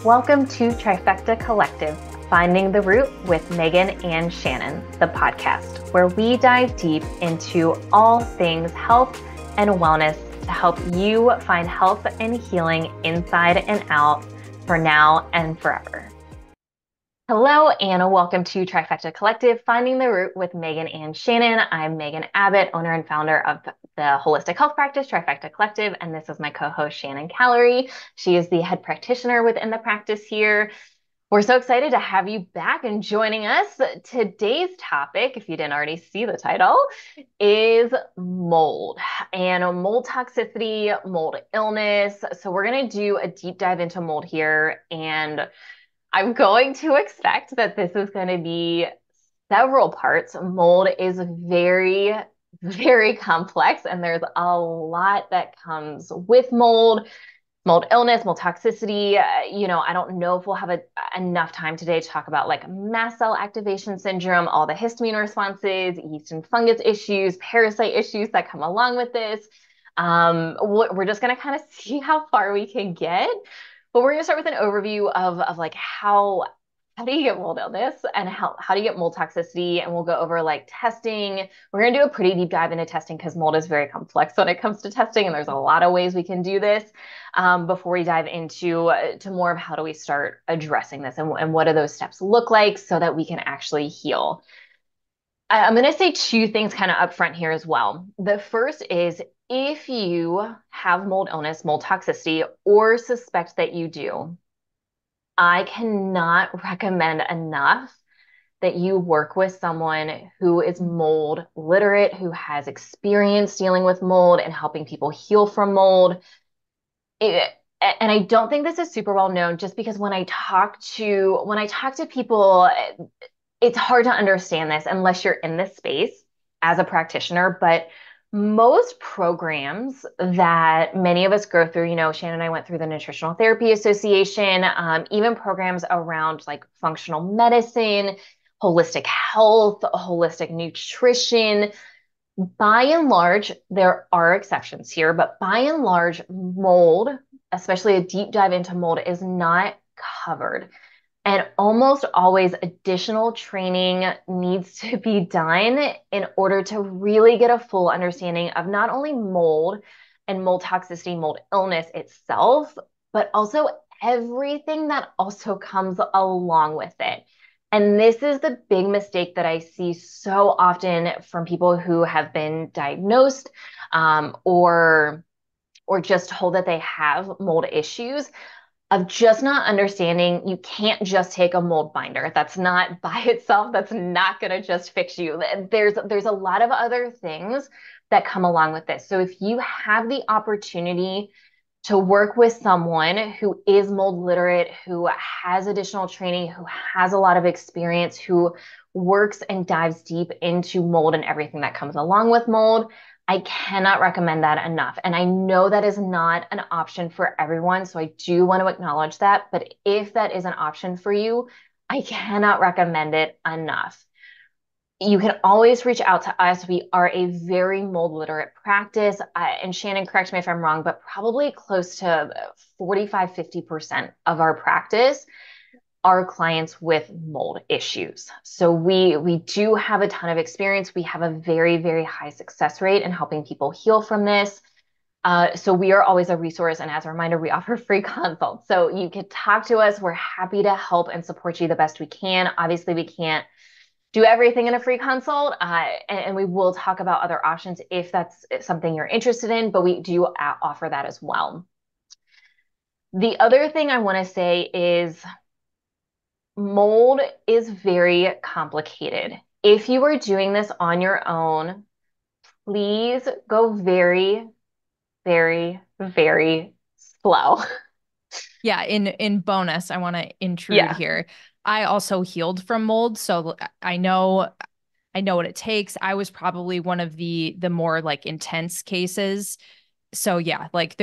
Welcome to Trifecta Collective, Finding the Root with Megan and Shannon, the podcast where we dive deep into all things health and wellness to help you find health and healing inside and out for now and forever. Hello, and welcome to Trifecta Collective, Finding the Root with Megan and Shannon. I'm Megan Abbott, owner and founder of the holistic health practice, Trifecta Collective, and this is my co-host, Shannon Callery. She is the head practitioner within the practice here. We're so excited to have you back and joining us. Today's topic, if you didn't already see the title, is mold and mold toxicity, mold illness. So we're going to do a deep dive into mold here, and I'm going to expect that this is going to be several parts. Mold is very, very complex, and there's a lot that comes with mold illness, mold toxicity. I don't know if we'll have enough time today to talk about like mast cell activation syndrome, all the histamine responses, yeast and fungus issues, parasite issues that come along with this. We're just going to kind of see how far we can get. But we're going to start with an overview of like how do you get mold illness and how do you get mold toxicity? And we'll go over like testing. We're going to do a pretty deep dive into testing because mold is very complex when it comes to testing. And there's a lot of ways we can do this before we dive into to more of how do we start addressing this and what do those steps look like so that we can actually heal. I'm going to say two things kind of upfront here as well. The first is if you have mold illness, mold toxicity, or suspect that you do, I cannot recommend enough that you work with someone who is mold literate, who has experience dealing with mold and helping people heal from mold. And I don't think this is super well known just because when I talk to people, it's hard to understand this unless you're in this space as a practitioner. But most programs that many of us go through, Shannon and I went through the Nutritional Therapy Association, even programs around like functional medicine, holistic health, holistic nutrition. By and large, there are exceptions here, but by and large, mold, especially a deep dive into mold, is not covered. And almost always additional training needs to be done in order to really get a full understanding of not only mold and mold toxicity, mold illness itself, but also everything that also comes along with it. And this is the big mistake that I see so often from people who have been diagnosed or just told that they have mold issues, of just not understanding you can't just take a mold binder. That's not by itself, that's not going to just fix you. There's a lot of other things that come along with this. So if you have the opportunity to work with someone who is mold literate, who has additional training, who has a lot of experience, who works and dives deep into mold and everything that comes along with mold, I cannot recommend that enough. And I know that is not an option for everyone. So I do want to acknowledge that. But if that is an option for you, I cannot recommend it enough. You can always reach out to us. We are a very mold literate practice. And Shannon, correct me if I'm wrong, but probably close to 45, 50% of our practice are clients with mold issues. So we do have a ton of experience. We have a very, very high success rate in helping people heal from this. So we are always a resource. And as a reminder, we offer free consults. So you can talk to us. We're happy to help and support you the best we can. Obviously, we can't do everything in a free consult. And we will talk about other options if that's something you're interested in, but we do offer that as well. The other thing I want to say is mold is very complicated. If you are doing this on your own, please go very, very, very slow. Yeah, in bonus, I want to intrude Yeah. here. I also healed from mold, so I know what it takes. I was probably one of the more like intense cases. So yeah, like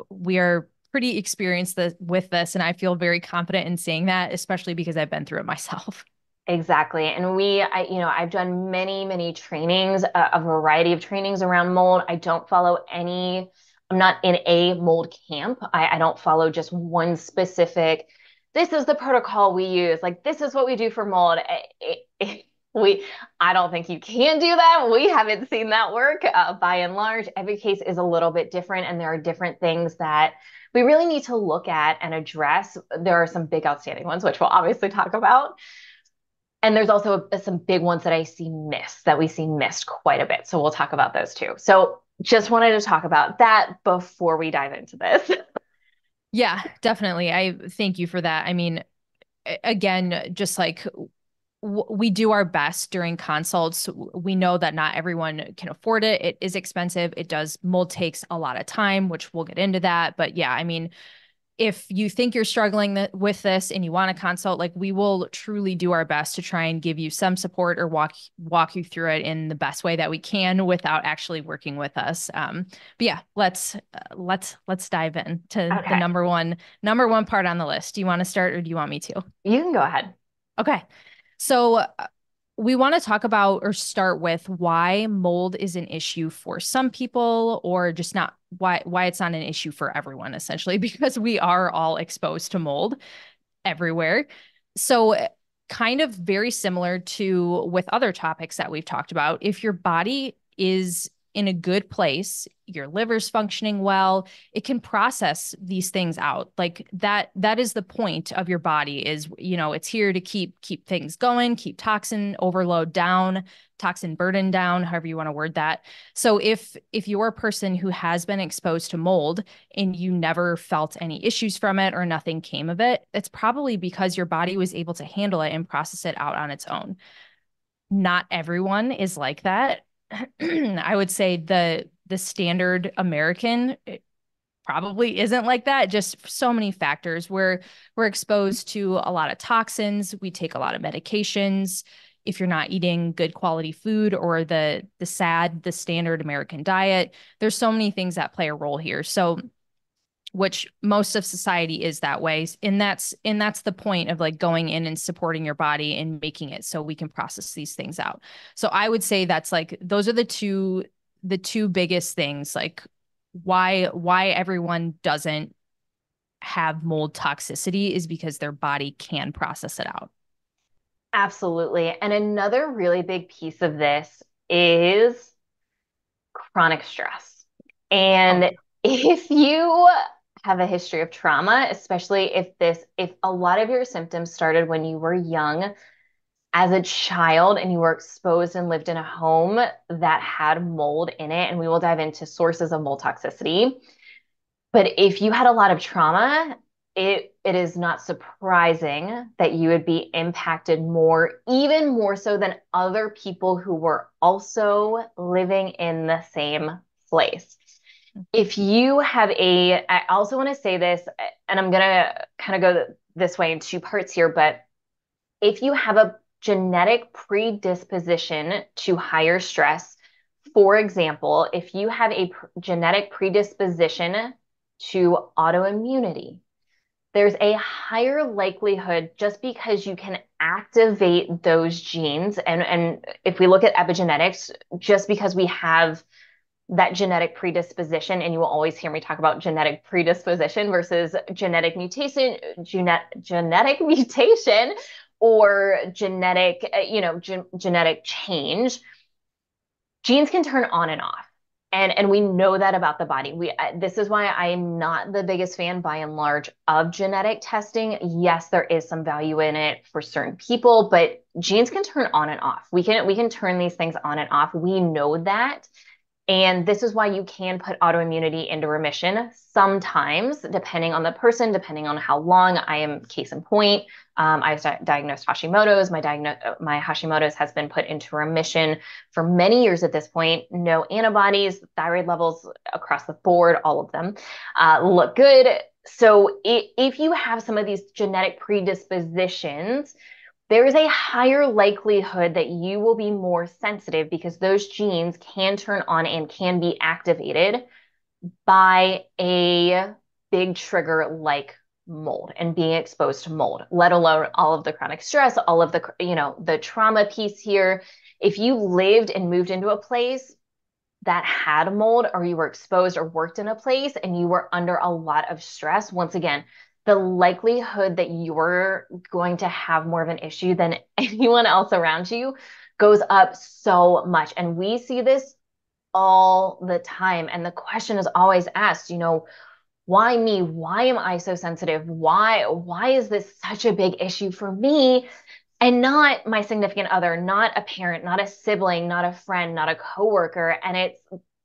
we are pretty experienced with this, and I feel very confident in saying that, especially because I've been through it myself. Exactly. And I've done many, many trainings, a variety of trainings around mold. I don't follow any I'm not in a mold camp. I don't follow just one specific, this is the protocol we use. Like, this is what we do for mold. We, I don't think you can do that. We haven't seen that work. By and large, every case is a little bit different, and there are different things that we really need to look at and address. There are some big outstanding ones, which we'll obviously talk about. And there's also some big ones that we see missed quite a bit. So we'll talk about those too. So just wanted to talk about that before we dive into this. Yeah, definitely. I thank you for that. I mean, again, just like we do our best during consults. We know that not everyone can afford it. It is expensive. Mold takes a lot of time, which we'll get into that. But yeah, I mean, if you think you're struggling with this and you want to consult, like we will truly do our best to try and give you some support or walk you through it in the best way that we can without actually working with us. But yeah, let's dive in to the Okay. number one part on the list. Do you want to start or do you want me to? You can go ahead. Okay. So we want to talk about or start with why mold is an issue for some people or just not why it's not an issue for everyone essentially because we are all exposed to mold everywhere. So kind of very similar to with other topics that we've talked about, if your body is in a good place, your liver's functioning well, it can process these things out. Like that is the point of your body is, it's here to keep things going, keep toxin overload down, toxin burden down, however you want to word that. So if you're a person who has been exposed to mold and you never felt any issues from it or nothing came of it, it's probably because your body was able to handle it and process it out on its own. Not everyone is like that. I would say the standard American probably isn't like that. Just so many factors. We're exposed to a lot of toxins. We take a lot of medications. If you're not eating good quality food or the standard American diet, there's so many things that play a role here. So which most of society is that way. And that's the point of like going in and supporting your body and making it so we can process these things out. So I would say that's like those are the two biggest things, like why everyone doesn't have mold toxicity is because their body can process it out. Absolutely. And another really big piece of this is chronic stress. Oh And yeah. if you have a history of trauma, especially if a lot of your symptoms started when you were young, as a child, and you were exposed and lived in a home that had mold in it, and we will dive into sources of mold toxicity. But if you had a lot of trauma, it is not surprising that you would be impacted more, even more so than other people who were also living in the same place. If you have I also want to say this, and I'm gonna kind of go this way in two parts here, but if you have a genetic predisposition to higher stress, for example, if you have a genetic predisposition to autoimmunity, there's a higher likelihood just because you can activate those genes. And if we look at epigenetics, just because we have that genetic predisposition, and you will always hear me talk about genetic predisposition versus genetic mutation, genetic mutation or genetic, genetic change. Genes can turn on and off. And we know that about the body. This is why I am not the biggest fan by and large of genetic testing. Yes, there is some value in it for certain people, but genes can turn on and off. We can turn these things on and off. We know that. And this is why you can put autoimmunity into remission sometimes, depending on the person, depending on how long. I am case in point. I was diagnosed Hashimoto's. My Hashimoto's has been put into remission for many years at this point. No antibodies, thyroid levels across the board, all of them look good. So if you have some of these genetic predispositions, there is a higher likelihood that you will be more sensitive because those genes can turn on and can be activated by a big trigger like mold and being exposed to mold, let alone all of the chronic stress, all of the trauma piece here. If you lived and moved into a place that had mold, or you were exposed or worked in a place and you were under a lot of stress, once again, the likelihood that you're going to have more of an issue than anyone else around you goes up so much. And we see this all the time. And the question is always asked, why me? Why am I so sensitive? Why is this such a big issue for me and not my significant other, not a parent, not a sibling, not a friend, not a coworker? And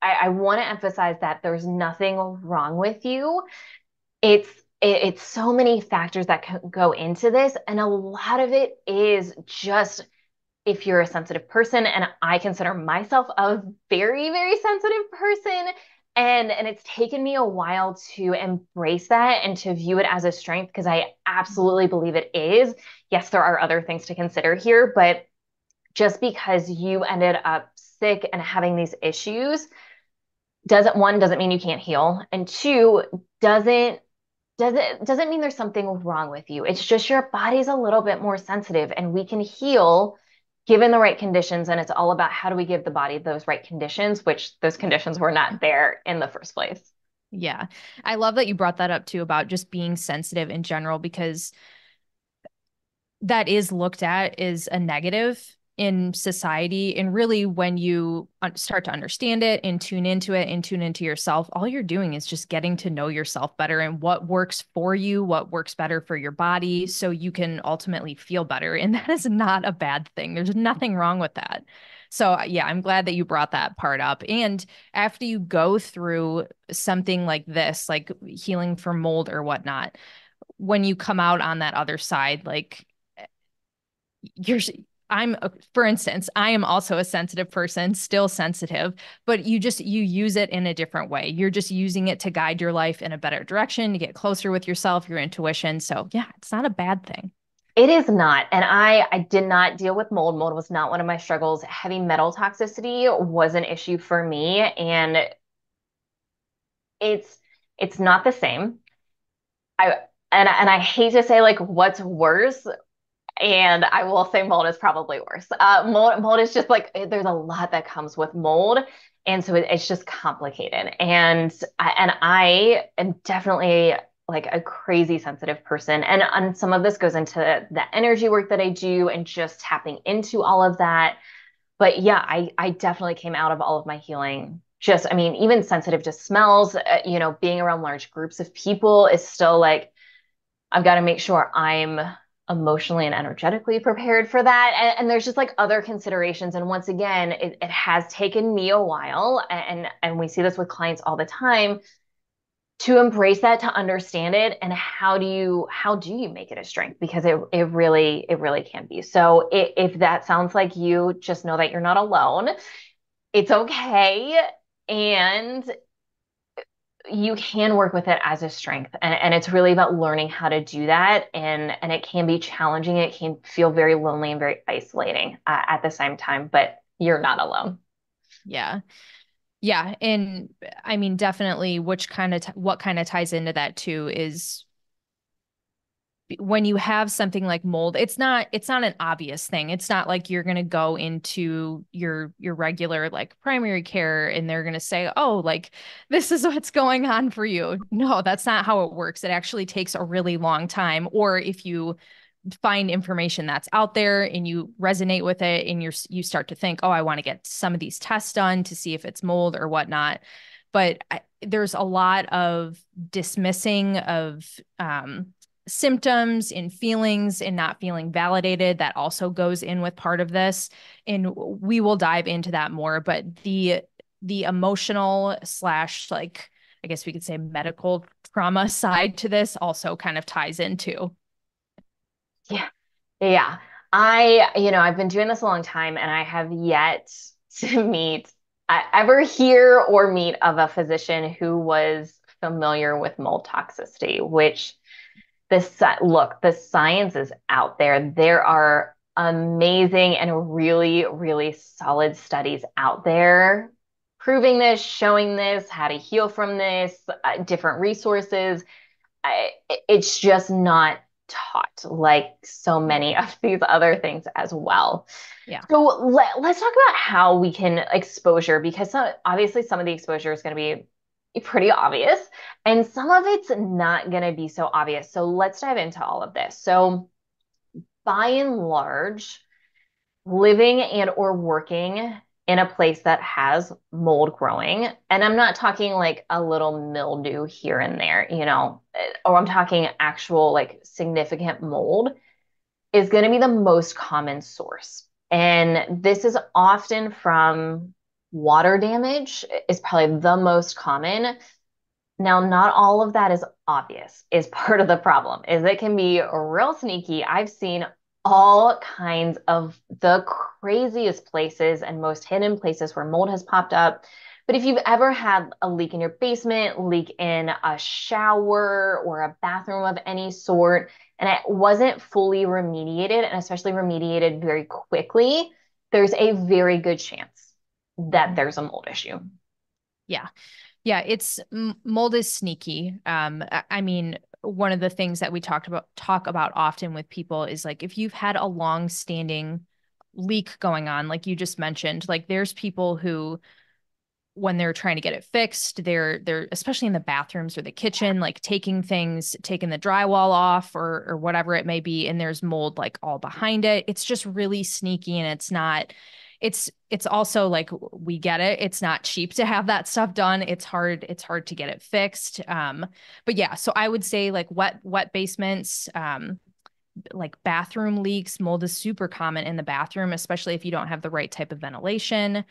I want to emphasize that there's nothing wrong with you. It's it's so many factors that can go into this, and a lot of it is just if you're a sensitive person, and I consider myself a very, very sensitive person. And it's taken me a while to embrace that and to view it as a strength because I absolutely believe it is. Yes, there are other things to consider here, but just because you ended up sick and having these issues doesn't mean you can't heal. And two, doesn't mean there's something wrong with you. It's just your body's a little bit more sensitive and we can heal given the right conditions. And it's all about how do we give the body those right conditions, which those conditions were not there in the first place. Yeah. I love that you brought that up too about just being sensitive in general, because that is looked at as a negative in society. And really, when you start to understand it and tune into it and tune into yourself, all you're doing is just getting to know yourself better and what works for you, what works better for your body, so you can ultimately feel better. And that is not a bad thing. There's nothing wrong with that. So, yeah, I'm glad that you brought that part up. And after you go through something like this, like healing from mold or whatnot, when you come out on that other side, like you're I'm for instance, I am also a sensitive person, still sensitive, but you use it in a different way. You're just using it to guide your life in a better direction, to get closer with yourself, your intuition. So yeah, it's not a bad thing. It is not. And I did not deal with mold. Mold was not one of my struggles. Heavy metal toxicity was an issue for me. And it's it's not the same. I and I hate to say like what's worse, and I will say mold is probably worse. Mold is just like there's a lot that comes with mold, and so it's just complicated. And I am definitely like a crazy sensitive person, and some of this goes into the energy work that I do and just tapping into all of that. But yeah, I definitely came out of all of my healing. Just, I mean, even sensitive to smells, being around large groups of people is still like I've got to make sure I'm emotionally and energetically prepared for that. And there's just like other considerations. And once again, it has taken me a while, and we see this with clients all the time to embrace that, to understand it, and how do you make it a strength? Because it really can be. So if that sounds like you, just know that you're not alone. It's okay. And you can work with it as a strength, and it's really about learning how to do that, and it can be challenging, it can feel very lonely and very isolating at the same time, but you're not alone. Yeah. Yeah. And I mean, definitely, what kind of ties into that too is when you have something like mold, it's not an obvious thing. It's not like you're going to go into your regular like primary care and they're going to say, "Oh, like this is what's going on for you." No, that's not how it works. It actually takes a really long time. Or if you find information that's out there and you resonate with it and you start to think, "Oh, I want to get some of these tests done to see if it's mold or whatnot." But there's a lot of dismissing of symptoms and feelings and not feeling validated that also goes in with part of this, and we will dive into that more. But the emotional slash, like, I guess we could say, medical trauma side to this also kind of ties into. Yeah. Yeah. I've been doing this a long time, and I have yet to ever hear or meet of a physician who was familiar with mold toxicity, which the science is out there. There are amazing and really, really solid studies out there proving this, showing this, how to heal from this, different resources. It's just not taught, like so many of these other things as well. Yeah. So let's talk about how we can exposure, because obviously some of the exposure is going to be pretty obvious and some of it's not going to be so obvious. So let's dive into all of this. So by and large, living and or working in a place that has mold growing, and I'm not talking like a little mildew here and there, or I'm talking actual like significant mold, is going to be the most common source. And this is often from water damage is probably the most common. Now, not all of that is obvious, is part of the problem, is it can be real sneaky. I've seen all kinds of the craziest places and most hidden places where mold has popped up. But if you've ever had a leak in your basement, leak in a shower or a bathroom of any sort, and it wasn't fully remediated, and especially remediated very quickly, there's a very good chance that Mhm. there's a mold issue. Yeah. Yeah, mold is sneaky. I mean, one of the things that we talk about often with people is like if you've had a long-standing leak going on, like you just mentioned, like there's people who when they're trying to get it fixed, they're especially in the bathrooms or the kitchen, like taking the drywall off or whatever it may be, and there's mold like all behind it. It's just really sneaky and it's also like we get it. It's not cheap to have that stuff done. It's hard to get it fixed. But yeah, so I would say like wet basements, like bathroom leaks, mold is super common in the bathroom, especially if you don't have the right type of ventilation.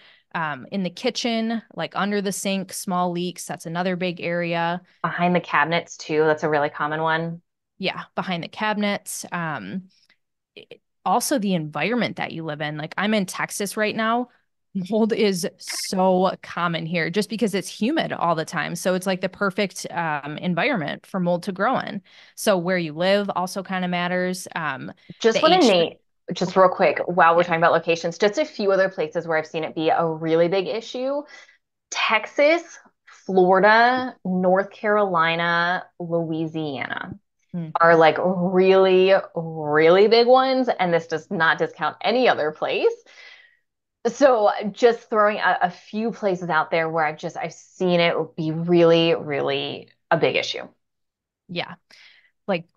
In the kitchen, like under the sink, small leaks, that's another big area. Behind the cabinets too, that's a really common one. Yeah, behind the cabinets. Also the environment that you live in. Like I'm in Texas right now. Mold is so common here just because it's humid all the time. So it's like the perfect environment for mold to grow in. So where you live also kind of matters. Just The want to H, Nate, just real quick, while we're yeah. talking about locations, just a few other places where I've seen it be a really big issue. Texas, Florida, North Carolina, Louisiana Hmm. are like really, really big ones. And this does not discount any other place. So just throwing a few places out there where I've seen it be really, really a big issue. Yeah. Like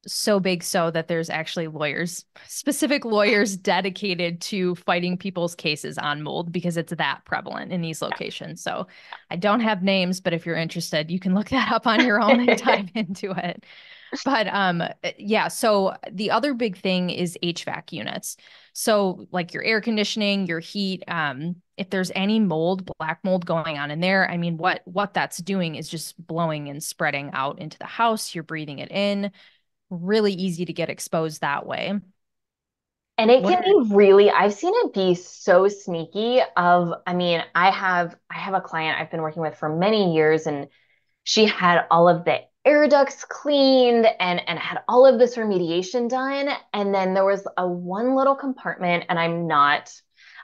so big so that there's actually specific lawyers dedicated to fighting people's cases on mold because it's that prevalent in these locations. So I don't have names, but if you're interested, you can look that up on your own and Yeah. dive into it. But yeah, so the other big thing is HVAC units. So like your air conditioning, your heat, if there's any mold, black mold going on in there, I mean what that's doing is just blowing and spreading out into the house. You're breathing it in. Really easy to get exposed that way. And it What can are be really, I've seen it be so sneaky of, I mean, I have a client I've been working with for many years, and she had all of the air ducts cleaned and had all of this remediation done. And then there was a one little compartment, and I'm not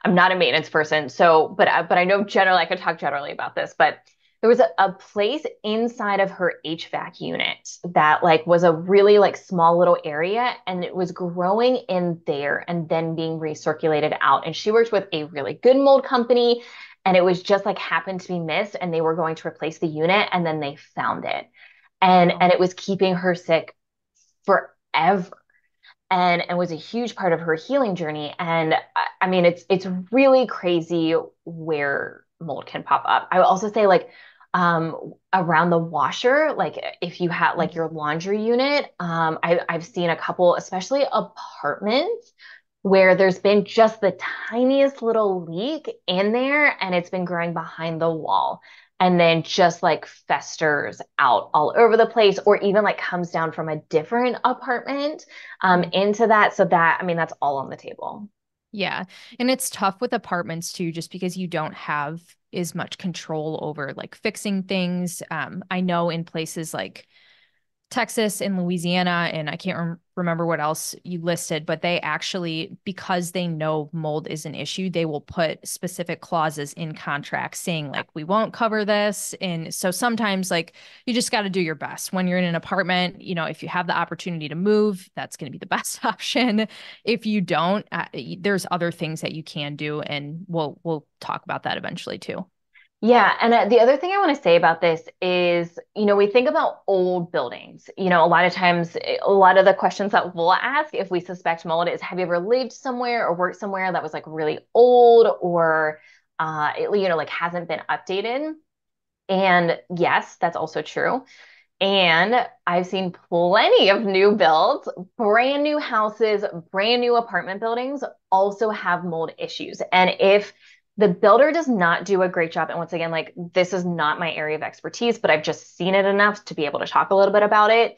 a maintenance person. So, but I know generally I could talk generally about this, but there was a place inside of her HVAC unit that like was a really like small little area, and it was growing in there and then being recirculated out. And she worked with a really good mold company, and it was just like happened to be missed, and they were going to replace the unit, and then they found it. And wow. it was keeping her sick forever, and was a huge part of her healing journey. And I mean, it's really crazy where mold can pop up. I would also say like around the washer, like if you had like your laundry unit, I've seen a couple, especially apartments, where there's been just the tiniest little leak in there, and it's been growing behind the wall, and then just like festers out all over the place, or even like comes down from a different apartment Mhm. into that. So that, I mean, that's all on the table. Yeah. And it's tough with apartments too, just because you don't have as much control over like fixing things. I know in places like Texas and Louisiana, and I can't remember what else you listed, but they actually, because they know mold is an issue, they will put specific clauses in contracts saying, like, we won't cover this. And so sometimes, like, you just got to do your best. When you're in an apartment, if you have the opportunity to move, that's going to be the best option. If you don't, there's other things that you can do, and we'll talk about that eventually too. Yeah, and the other thing I want to say about this is, we think about old buildings. A lot of times, a lot of the questions that we'll ask if we suspect mold is, have you ever lived somewhere or worked somewhere that was like really old or, like hasn't been updated? And yes, that's also true. And I've seen plenty of new builds, brand new houses, brand new apartment buildings also have mold issues. And if the builder does not do a great job, and once again, like this is not my area of expertise, but I've just seen it enough to be able to talk a little bit about it.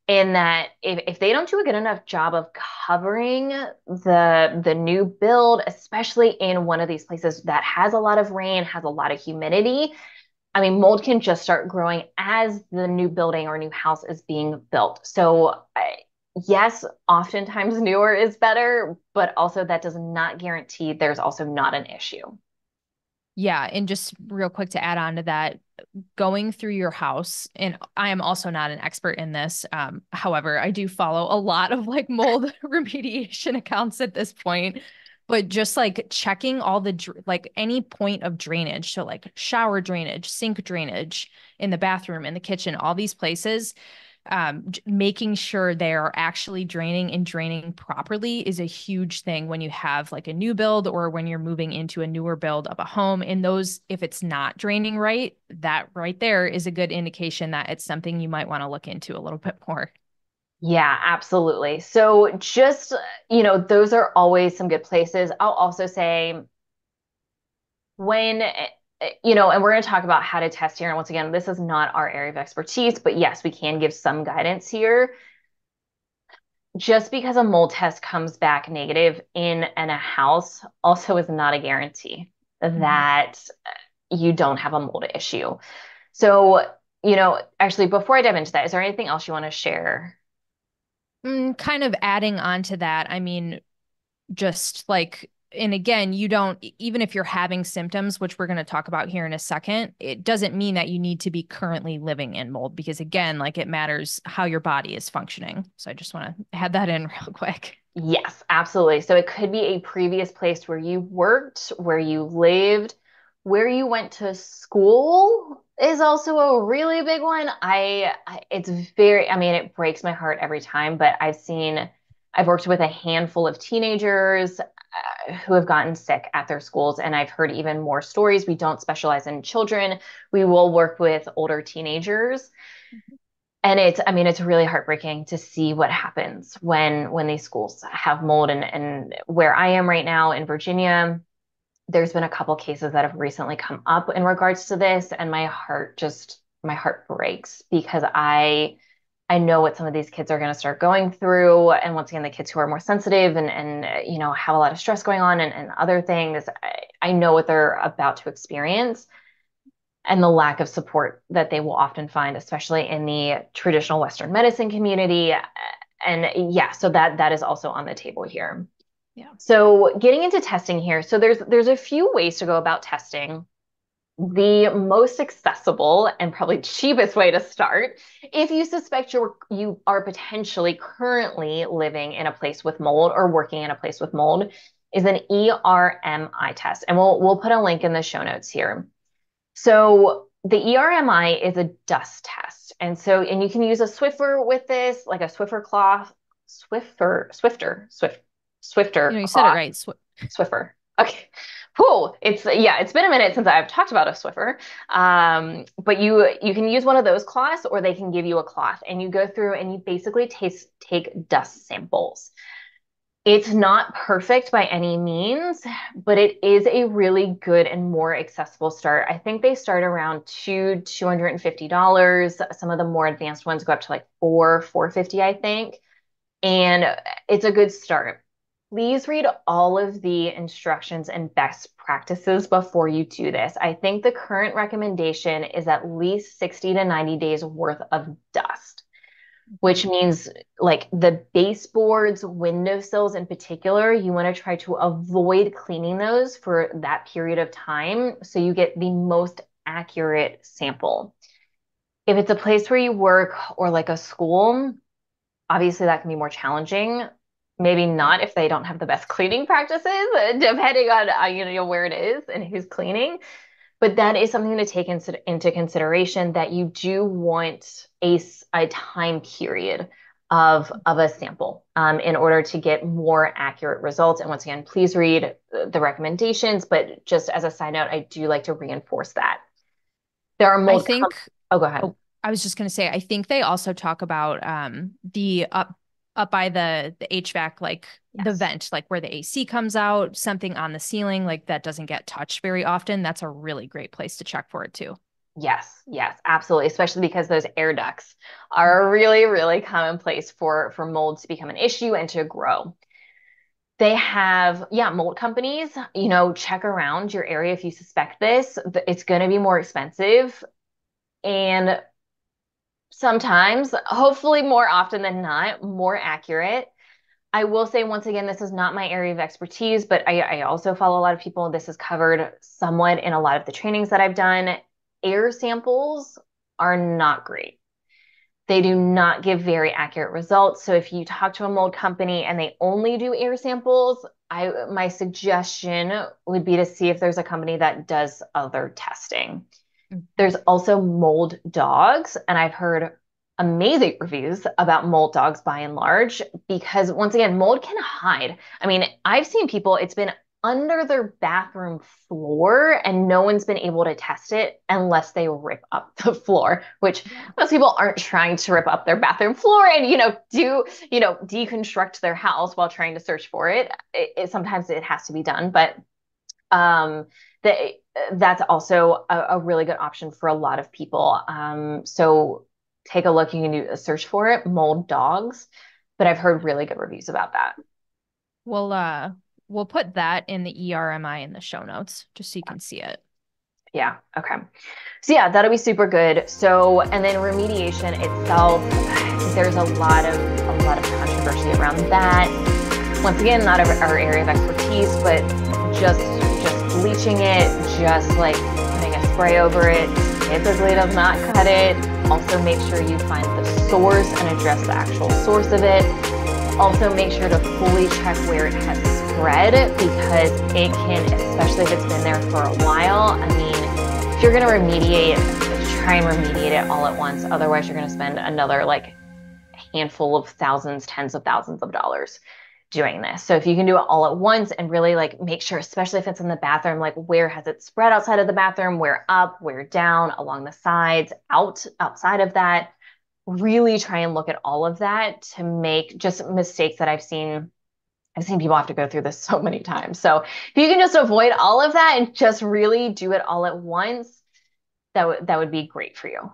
In that if they don't do a good enough job of covering the new build, especially in one of these places that has a lot of rain, has a lot of humidity, I mean, mold can just start growing as the new building or new house is being built. So, yes, oftentimes newer is better, but also that does not guarantee there's also not an issue. Yeah, and just real quick to add on to that, going through your house, and I am also not an expert in this. However, I do follow a lot of like mold remediation accounts at this point, but just like checking all the like any point of drainage, so like shower drainage, sink drainage in the bathroom, in the kitchen, all these places, making sure they are actually draining and draining properly is a huge thing when you have like a new build or when you're moving into a newer build of a home. And those, if it's not draining right, that right there is a good indication that it's something you might want to look into a little bit more. Yeah, absolutely. So just, those are always some good places. I'll also say when, and we're going to talk about how to test here. And once again, this is not our area of expertise, but yes, we can give some guidance here. Just because a mold test comes back negative in a house also is not a guarantee Mhm. that you don't have a mold issue. So, actually, before I dive into that, is there anything else you want to share? Kind of adding on to that, I mean, just like, and again, you don't, even if you're having symptoms, which we're going to talk about here in a second, it doesn't mean that you need to be currently living in mold because, again, like it matters how your body is functioning. So I just want to add that in real quick. Yes, absolutely. So it could be a previous place where you worked, where you lived, where you went to school is also a really big one. It's very, I mean, it breaks my heart every time, but I've worked with a handful of teenagers who have gotten sick at their schools, and I've heard even more stories. We don't specialize in children. We will work with older teenagers. And I mean, it's really heartbreaking to see what happens when these schools have mold. And where I am right now in Virginia, there's been a couple cases that have recently come up in regards to this, and my heart breaks because I know what some of these kids are going to start going through. And once again, the kids who are more sensitive and have a lot of stress going on and other things, I know what they're about to experience and the lack of support that they will often find, especially in the traditional Western medicine community. And yeah, so that is also on the table here. Yeah. So getting into testing here, so there's a few ways to go about testing. The most accessible and probably cheapest way to start, if you suspect you are potentially currently living in a place with mold or working in a place with mold, is an ERMI test. And we'll put a link in the show notes here. So the ERMI is a dust test. And you can use a Swiffer with this, like a Swiffer cloth, Swifter You said it cloth, right. Swiffer. Okay. Whew. It's been a minute since I've talked about a Swiffer. But you can use one of those cloths or they can give you a cloth and you go through and you basically take dust samples. It's not perfect by any means, but it is a really good and more accessible start. I think they start around $250. Some of the more advanced ones go up to like $450, I think. And it's a good start. Please read all of the instructions and best practices before you do this. I think the current recommendation is at least 60 to 90 days worth of dust. which means like the baseboards, windowsills in particular, you want to try to avoid cleaning those for that period of time so you get the most accurate sample. If it's a place where you work or like a school, obviously that can be more challenging. Maybe Yeah. not if they don't have the best cleaning practices, depending on where it is and who's cleaning. But that is something to take into consideration that you do want a time period of a sample in order to get more accurate results. And once again, please read the recommendations. But just as a side note, I do like to reinforce that. There are I mold. think, Oh, go ahead. oh, I was just going to say, I think they also talk about the up by the HVAC, like the Yes. vent, like where the AC comes out, something on the ceiling, like that doesn't get touched very often. That's a really great place to check for it too. Yes, yes, absolutely. Especially because those air ducts are a really, really common place for mold to become an issue and to grow. They have, yeah, mold companies, check around your area if you suspect this. It's going to be more expensive. And sometimes, hopefully more often than not, more accurate. I will say once again, this is not my area of expertise, but I also follow a lot of people. This is covered somewhat in a lot of the trainings that I've done. Air samples are not great. They do not give very accurate results. So if you talk to a mold company and they only do air samples, my suggestion would be to see if there's a company that does other testing. Mhm. There's also mold dogs, and I've heard amazing reviews about mold dogs by and large because once again, mold can hide. I mean, I've seen people, it's been under their bathroom floor and no one's been able to test it unless they rip up the floor, which Yeah. most people aren't trying to rip up their bathroom floor and deconstruct their house while trying to search for it. Sometimes it has to be done, but um, that that's also a really good option for a lot of people. So take a look. You can do a search for it, mold dogs, but I've heard really good reviews about that. We'll we'll put that in the ERMI in the show notes just so you can see it. Yeah. Okay. So yeah, that'll be super good. So, and then remediation itself, there's a lot of controversy around that. Once again, not our area of expertise, but just bleaching it, just like putting a spray over it, typically does not cut it. Also, make sure you find the source and address the actual source of it. Also, make sure to fully check where it has spread because it can, especially if it's been there for a while. I mean, if you're going to remediate, try and remediate it all at once. Otherwise, you're going to spend another like handful of thousands, tens of thousands of dollars doing this. So if you can do it all at once and really like make sure, especially if it's in the bathroom, like where has it spread outside of the bathroom, where up, where down, along the sides, outside of that, really try and look at all of that to make just mistakes that I've seen people have to go through this so many times. So if you can just avoid all of that and just really do it all at once, that would be great for you.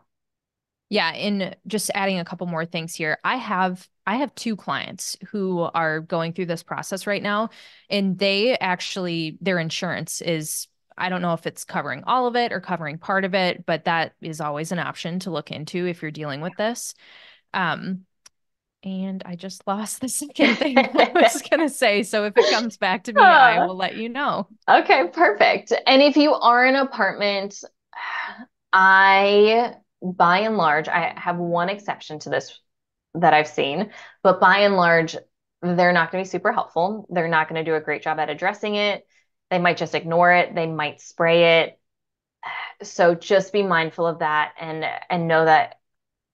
Yeah, and just adding a couple more things here. I have two clients who are going through this process right now, and they actually their insurance is I don't know if it's covering all of it or covering part of it, but that is always an option to look into if you're dealing with this. Um, and I just lost the second thing I was gonna say. So if it comes back to me, I will let you know. Okay, perfect. And if you are an apartment, by and large, I have one exception to this that I've seen, but by and large, they're not going to be super helpful. They're not going to do a great job at addressing it. They might just ignore it. They might spray it. So just be mindful of that and know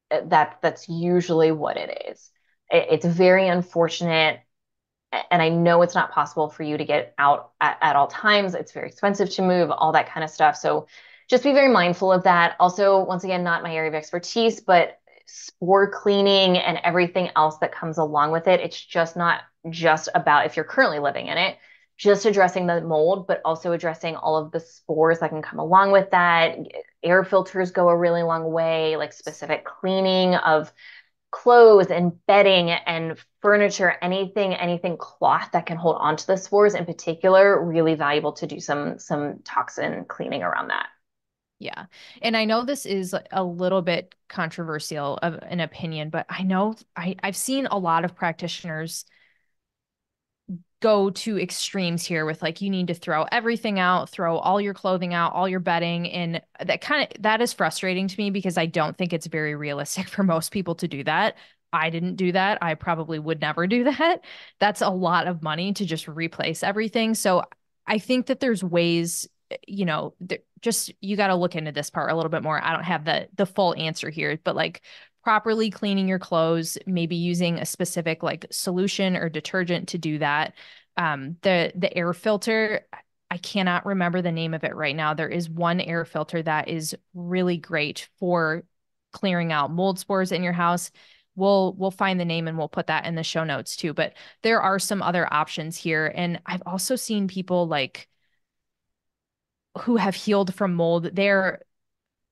that's usually what it is. It's very unfortunate, and I know it's not possible for you to get out at all times. It's very expensive to move, all that kind of stuff. So just be very mindful of that. Also, once again, not my area of expertise, but spore cleaning and everything else that comes along with it. It's just not just about if you're currently living in it, just addressing the mold, but also addressing all of the spores that can come along with that. Air filters go a really long way, like specific cleaning of clothes and bedding and furniture, anything cloth that can hold on to the spores in particular, really valuable to do some toxin cleaning around that. Yeah. And I know this is a little bit controversial of an opinion, but I know I've seen a lot of practitioners go to extremes here with like you need to throw everything out, throw all your clothing out, all your bedding, and that is frustrating to me because I don't think it's very realistic for most people to do that. I didn't do that. I probably would never do that. That's a lot of money to just replace everything. So I think that there's ways, just you got to look into this part a little bit more. I don't have the full answer here, but like properly cleaning your clothes, maybe using a specific like solution or detergent to do that. The air filter, I cannot remember the name of it right now. There is one air filter that is really great for clearing out mold spores in your house. We'll find the name and we'll put that in the show notes too. But there are some other options here. And I've also seen people like who have healed from mold. They're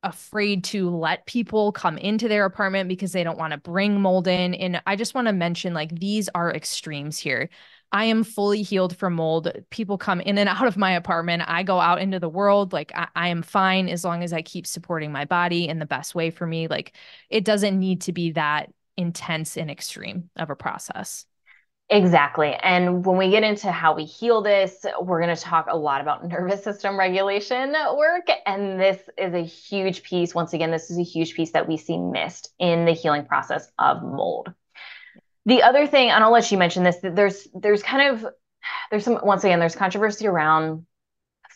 afraid to let people come into their apartment because they don't want to bring mold in. And I just want to mention like these are extremes here. I am fully healed from mold. People come in and out of my apartment. I go out into the world. Like I am fine as long as I keep supporting my body in the best way for me. Like it doesn't need to be that intense and extreme of a process. Exactly. And when we get into how we heal this, we're going to talk a lot about nervous system regulation work. And this is a huge piece. Once again, this is a huge piece that we see missed in the healing process of mold. The other thing, and I'll let you mention this, that there's some, once again, there's controversy around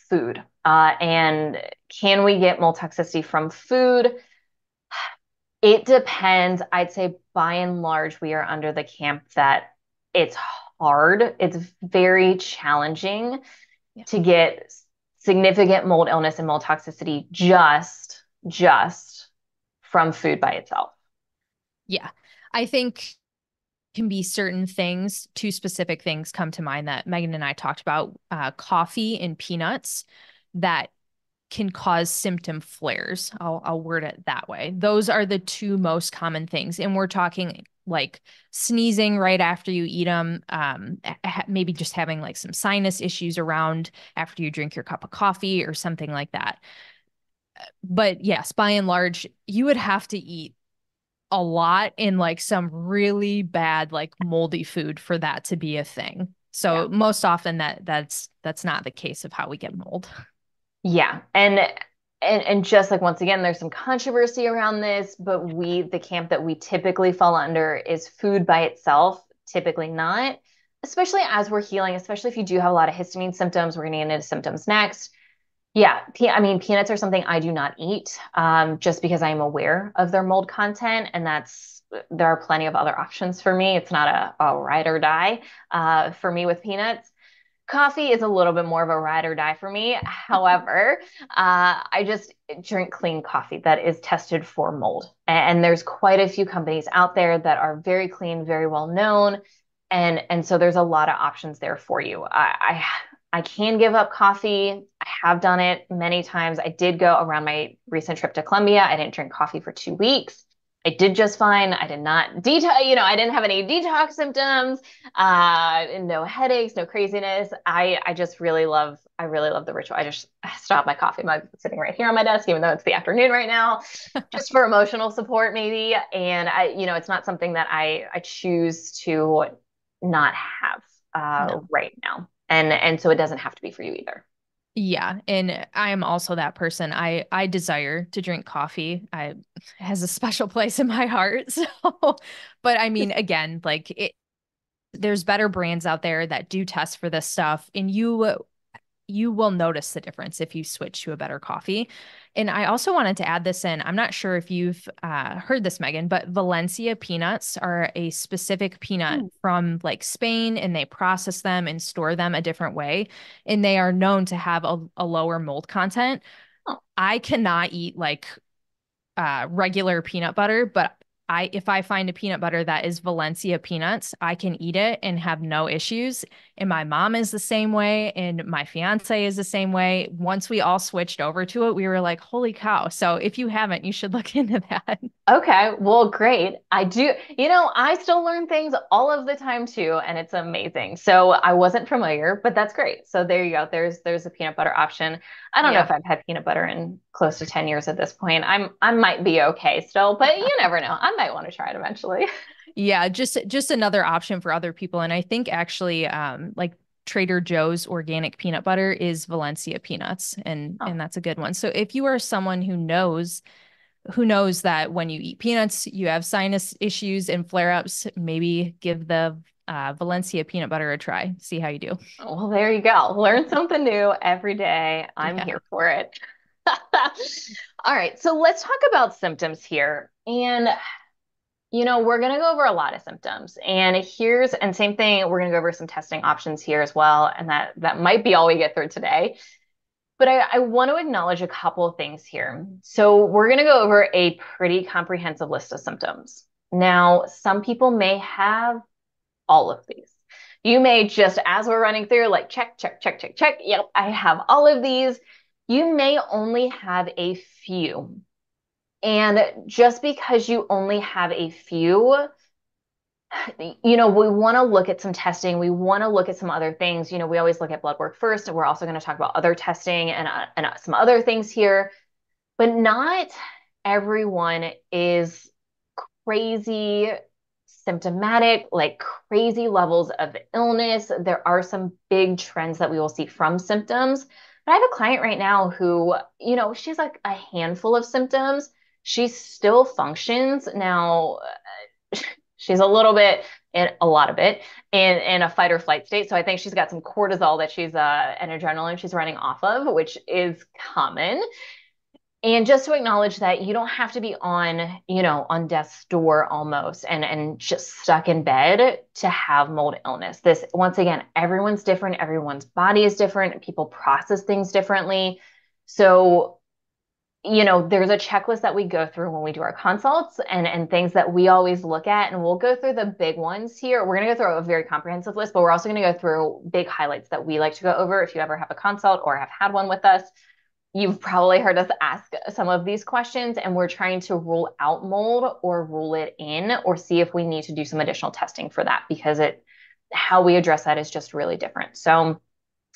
food. And can we get mold toxicity from food? It depends. I'd say by and large, we are under the camp that it's hard. It's very challenging Yeah. to get significant mold illness and mold toxicity just from food by itself. Yeah. I think can be certain things, two specific things come to mind that Megan and I talked about, coffee and peanuts that can cause symptom flares. I'll word it that way. Those are the two most common things. And we're talking like sneezing right after you eat them, maybe just having like some sinus issues around after you drink your cup of coffee or something like that. But yes, by and large, you would have to eat a lot in like some really bad like moldy food for that to be a thing. Yeah. So most often that's not the case of how we get mold. Yeah. And just like once again, there's some controversy around this, but the camp that we typically fall under is food by itself, typically not, especially as we're healing, especially if you do have a lot of histamine symptoms. We're going to get into symptoms next. Yeah, I mean, peanuts are something I do not eat, just because I am aware of their mold content, and there are plenty of other options for me. It's not a ride or die for me with peanuts. Coffee is a little bit more of a ride or die for me. However, I just drink clean coffee that is tested for mold. And there's quite a few companies out there that are very clean, very well known. And so there's a lot of options there for you. I can give up coffee. I have done it many times. I did go around my recent trip to Colombia. I didn't drink coffee for 2 weeks. I did just fine. I did not detox, I didn't have any detox symptoms, no headaches, no craziness. I really love the ritual. I just stop my coffee mug sitting right here on my desk, even though it's the afternoon right now, just for emotional support maybe. And it's not something that I choose to not have No. right now. And so it doesn't have to be for you either. Yeah, and I am also that person. I desire to drink coffee. I it has a special place in my heart. So, but I mean, again, like there's better brands out there that do test for this stuff, and you will notice the difference if you switch to a better coffee. And I also wanted to add this in. I'm not sure if you've heard this, Megan, but Valencia peanuts are a specific peanut from like Spain, and they process them and store them a different way. And they are known to have a lower mold content. Oh, I cannot eat like regular peanut butter, but if I find a peanut butter that is Valencia peanuts, I can eat it and have no issues. And my mom is the same way, and my fiance is the same way. Once we all switched over to it, we were like, holy cow. So if you haven't, you should look into that. Okay, well, great. I do, I still learn things all of the time too, and it's amazing. So I wasn't familiar, but that's great. So there you go. There's a peanut butter option. I don't know Yeah. if I've had peanut butter in close to 10 years at this point. I might be okay still, but you never know. I might want to try it eventually. Yeah, just another option for other people. And I think actually like Trader Joe's organic peanut butter is Valencia peanuts, Oh, and that's a good one. So if you are someone who knows that when you eat peanuts, you have sinus issues and flare-ups, maybe give the Valencia peanut butter a try. See how you do. well, there you go. Learn something new every day. I'm Yeah. here for it. All right, so let's talk about symptoms here. And we're going to go over a lot of symptoms. And same thing, we're going to go over some testing options here as well. And that might be all we get through today. But I want to acknowledge a couple of things here. So we're going to go over a pretty comprehensive list of symptoms. Now, some people may have all of these. You may just, as we're running through, like check, check, check, check, check. Yep, I have all of these. You may only have a few. And just because you only have a few, we want to look at some testing. We want to look at some other things. We always look at blood work first, and we're also going to talk about other testing and some other things here. But not everyone is crazy symptomatic, like crazy levels of illness. There are some big trends that we will see from symptoms. But I have a client right now who, she's like a handful of symptoms. She still functions. Now, she's a little bit in a lot of it in a fight or flight state. So I think she's got some cortisol that she's and adrenaline she's running off of, which is common. And just to acknowledge that you don't have to be on death's door almost and just stuck in bed to have mold illness. This, once again, everyone's different. Everyone's body is different. People process things differently. So there's a checklist that we go through when we do our consults and things that we always look at. And we'll go through the big ones here. We're going to go through a very comprehensive list, but we're also going to go through big highlights that we like to go over. If you ever have a consult or have had one with us, you've probably heard us ask some of these questions, and we're trying to rule out mold or rule it in or see if we need to do some additional testing for that because how we address that is just really different. So,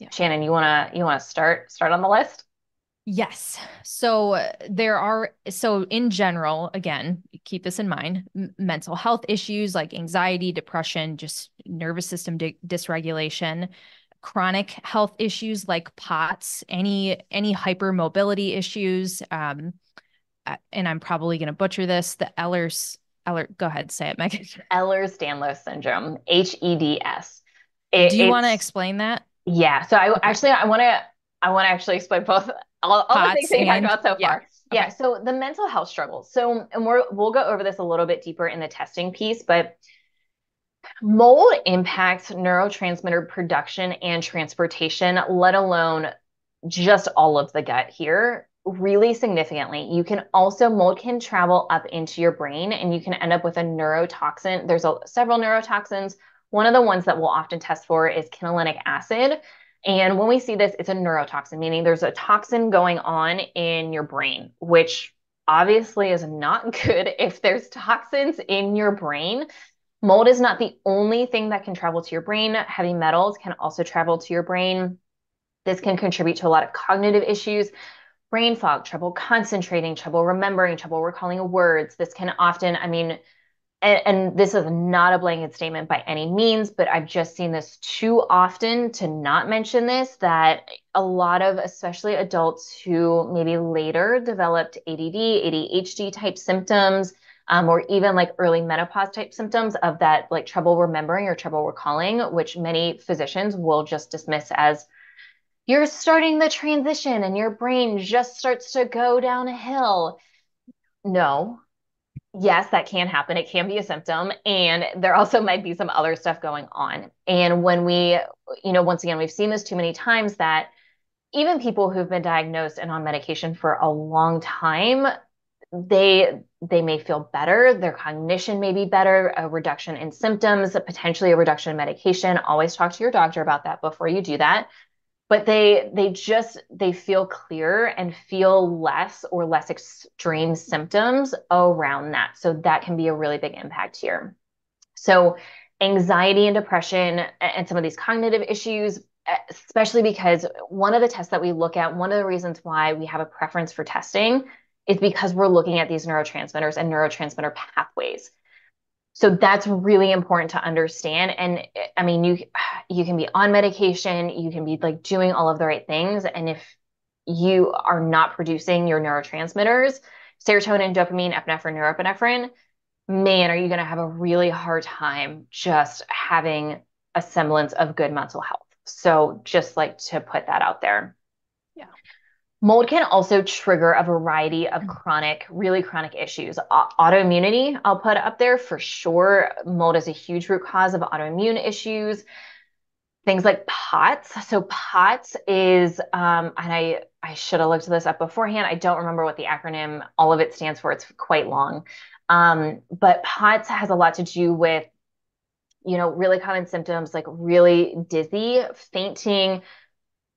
yeah. Shannon, you wanna start on the list? Yes. So in general, again, keep this in mind, mental health issues like anxiety, depression, just nervous system dysregulation, chronic health issues like POTS, any hypermobility issues, and I'm probably going to butcher this, the go ahead, say it, Megan. Ehlers-Danlos syndrome, HEDS. Do you want to explain that? Yeah. So I want to actually explain both all the things that you talked about so far. Yeah. Okay. So the mental health struggles. So, and we'll go over this a little bit deeper in the testing piece, but mold impacts neurotransmitter production and transportation, let alone just all of the gut here, really significantly. Mold can travel up into your brain and you can end up with a neurotoxin. There's several neurotoxins. One of the ones that we'll often test for is quinolinic acid. And when we see this, it's a neurotoxin, meaning there's a toxin going on in your brain, which obviously is not good if there's toxins in your brain. Mold is not the only thing that can travel to your brain. Heavy metals can also travel to your brain. This can contribute to a lot of cognitive issues, brain fog, trouble concentrating, trouble remembering, trouble recalling words. This can often, and this is not a blanket statement by any means, but I've just seen this too often to not mention this, that a lot of, especially adults who maybe later developed ADD, ADHD type symptoms, or even like early menopause type symptoms of that, like trouble remembering or trouble recalling, which many physicians will just dismiss as you're starting the transition and your brain just starts to go downhill. No. Yes, that can happen. It can be a symptom. And there also might be some other stuff going on. And when once again, we've seen this too many times that even people who've been diagnosed and on medication for a long time, they may feel better. Their cognition may be better, a reduction in symptoms, potentially a reduction in medication. Always talk to your doctor about that before you do that. But they feel clearer and feel less or less extreme symptoms around that. So that can be a really big impact here. So anxiety and depression and some of these cognitive issues, especially because one of the tests that we look at, one of the reasons why we have a preference for testing is because we're looking at these neurotransmitters and neurotransmitter pathways. So that's really important to understand. And I mean, you can be on medication, you can be like doing all of the right things. And if you are not producing your neurotransmitters, serotonin, dopamine, epinephrine, norepinephrine, man, are you going to have a really hard time just having a semblance of good mental health. So just like to put that out there. Yeah. Mold can also trigger a variety of really chronic issues. Autoimmunity, I'll put up there for sure. Mold is a huge root cause of autoimmune issues. Things like POTS. So POTS is, and I should have looked this up beforehand. I don't remember what the acronym, all of it stands for. It's quite long. But POTS has a lot to do with, really common symptoms like really dizzy, fainting,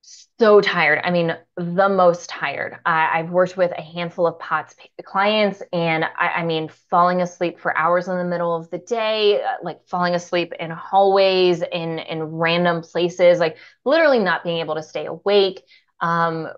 so tired. I mean, the most tired. I've worked with a handful of POTS clients, and I mean, falling asleep for hours in the middle of the day, like falling asleep in hallways, in random places, like literally not being able to stay awake. Um,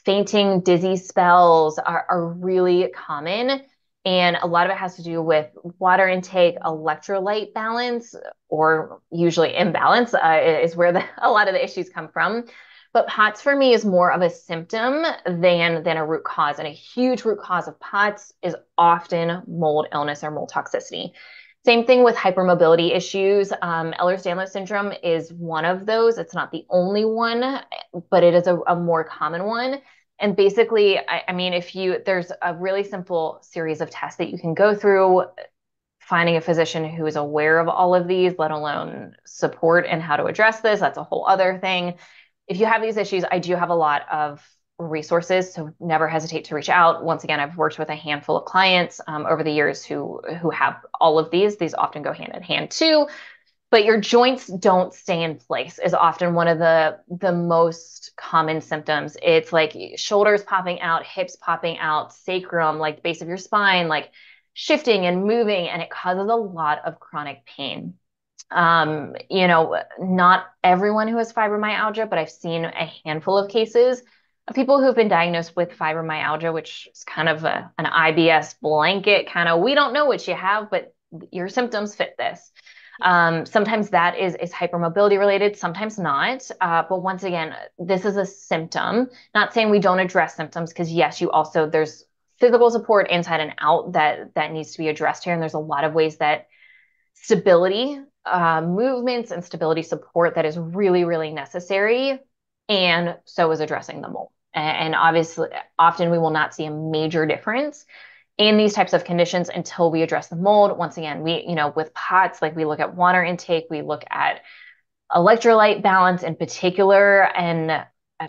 Fainting, dizzy spells are really common. And a lot of it has to do with water intake, electrolyte balance, or usually imbalance, is where a lot of the issues come from. But POTS for me is more of a symptom than a root cause. And a huge root cause of POTS is often mold illness or mold toxicity. Same thing with hypermobility issues. Ehlers-Danlos syndrome is one of those. It's not the only one, but it is a more common one. And basically, I mean, there's a really simple series of tests that you can go through, finding a physician who is aware of all of these, let alone support and how to address this. That's a whole other thing. If you have these issues, I do have a lot of resources, so never hesitate to reach out. Once again, I've worked with a handful of clients over the years who have all of these. These often go hand in hand too. But your joints don't stay in place is often one of the most common symptoms. It's like shoulders popping out, hips popping out, sacrum, like the base of your spine, like shifting and moving, and it causes a lot of chronic pain. Not everyone who has fibromyalgia, but I've seen a handful of cases of people who've been diagnosed with fibromyalgia, which is kind of an IBS blanket kind of, we don't know what you have, but your symptoms fit this. Sometimes that is hypermobility related, sometimes not. But once again, this is a symptom. Not saying we don't address symptoms, because yes, there's physical support inside and out that needs to be addressed here. And there's a lot of ways that stability, movements and stability support that is really, really necessary. And so is addressing the mold. And obviously, often we will not see a major difference in these types of conditions until we address the mold. Once again, with POTS, like we look at water intake, we look at electrolyte balance in particular,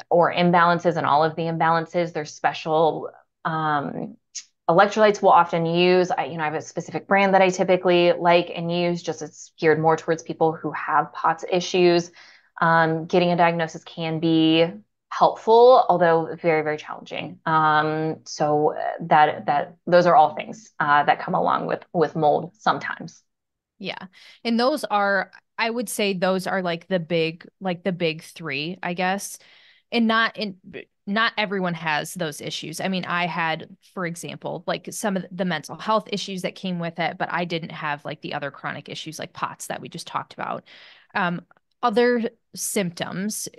or imbalances, and all of the imbalances. There's special electrolytes we'll often use. I have a specific brand that I typically like and use, just it's geared more towards people who have POTS issues. Getting a diagnosis can be helpful, although very, very challenging. So those are all things that come along with mold sometimes. Yeah. And I would say those are like the big three, I guess. And not everyone has those issues. I mean, I had, for example, like some of the mental health issues that came with it, but I didn't have like the other chronic issues like POTS that we just talked about. Other symptoms,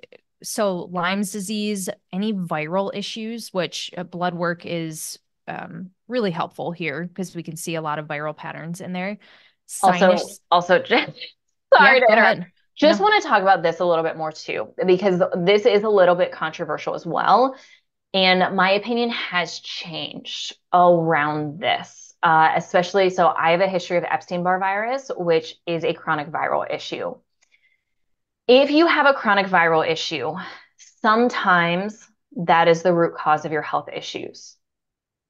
so Lyme's disease, any viral issues, which blood work is really helpful here because we can see a lot of viral patterns in there. Sinus. Also, sorry to interrupt. Just want to talk about this a little bit more too, because this is a little bit controversial as well. And my opinion has changed around this, especially. So I have a history of Epstein-Barr virus, which is a chronic viral issue. If you have a chronic viral issue, sometimes that is the root cause of your health issues.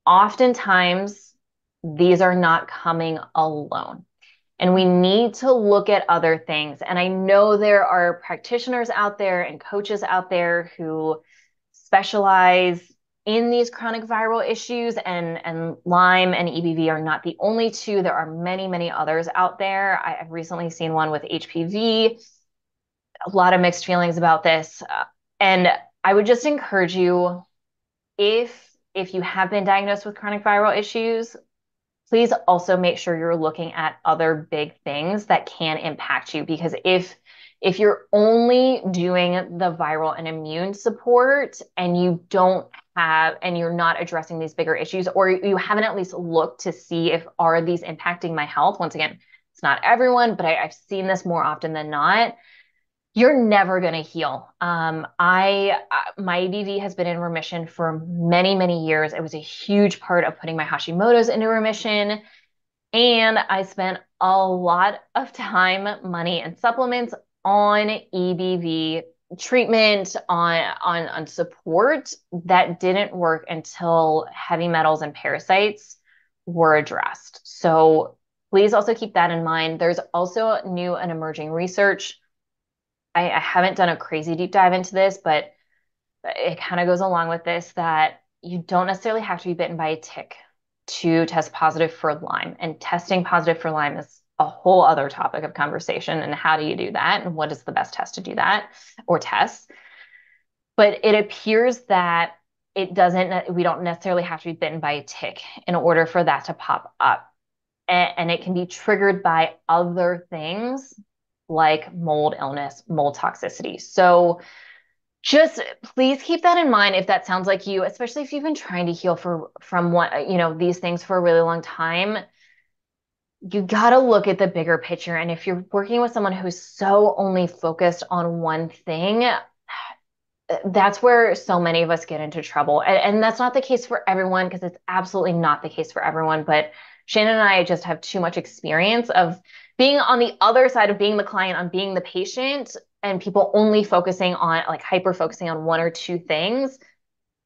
Oftentimes, these are not coming alone. And we need to look at other things. And I know there are practitioners out there and coaches out there who specialize in these chronic viral issues, and Lyme and EBV are not the only two. There are many, many others out there. I've recently seen one with HPV. A lot of mixed feelings about this. And I would just encourage you, if you have been diagnosed with chronic viral issues, please also make sure you're looking at other big things that can impact you. Because if you're only doing the viral and immune support and you're not addressing these bigger issues, or you haven't at least looked to see if are these impacting my health. Once again, it's not everyone, but I've seen this more often than not. You're never going to heal. My ABV has been in remission for many, many years. It was a huge part of putting my Hashimoto's into remission. And I spent a lot of time, money, and supplements on EBV treatment, on support that didn't work until heavy metals and parasites were addressed. So please also keep that in mind. There's also new and emerging research. I haven't done a crazy deep dive into this, but it kind of goes along with this, that you don't necessarily have to be bitten by a tick to test positive for Lyme. And testing positive for Lyme is a whole other topic of conversation. And how do you do that? And what is the best test to do that, or tests? But it appears that we don't necessarily have to be bitten by a tick in order for that to pop up. And it can be triggered by other things like mold illness, mold toxicity. So just please keep that in mind if that sounds like you, especially if you've been trying to heal from these things for a really long time. You got to look at the bigger picture. And if you're working with someone who's so only focused on one thing, that's where so many of us get into trouble. And that's not the case for everyone, because it's absolutely not the case for everyone. But Shannon and I just have too much experience of being on the other side of being the client, on being the patient, and people only focusing on, like, hyper focusing on one or two things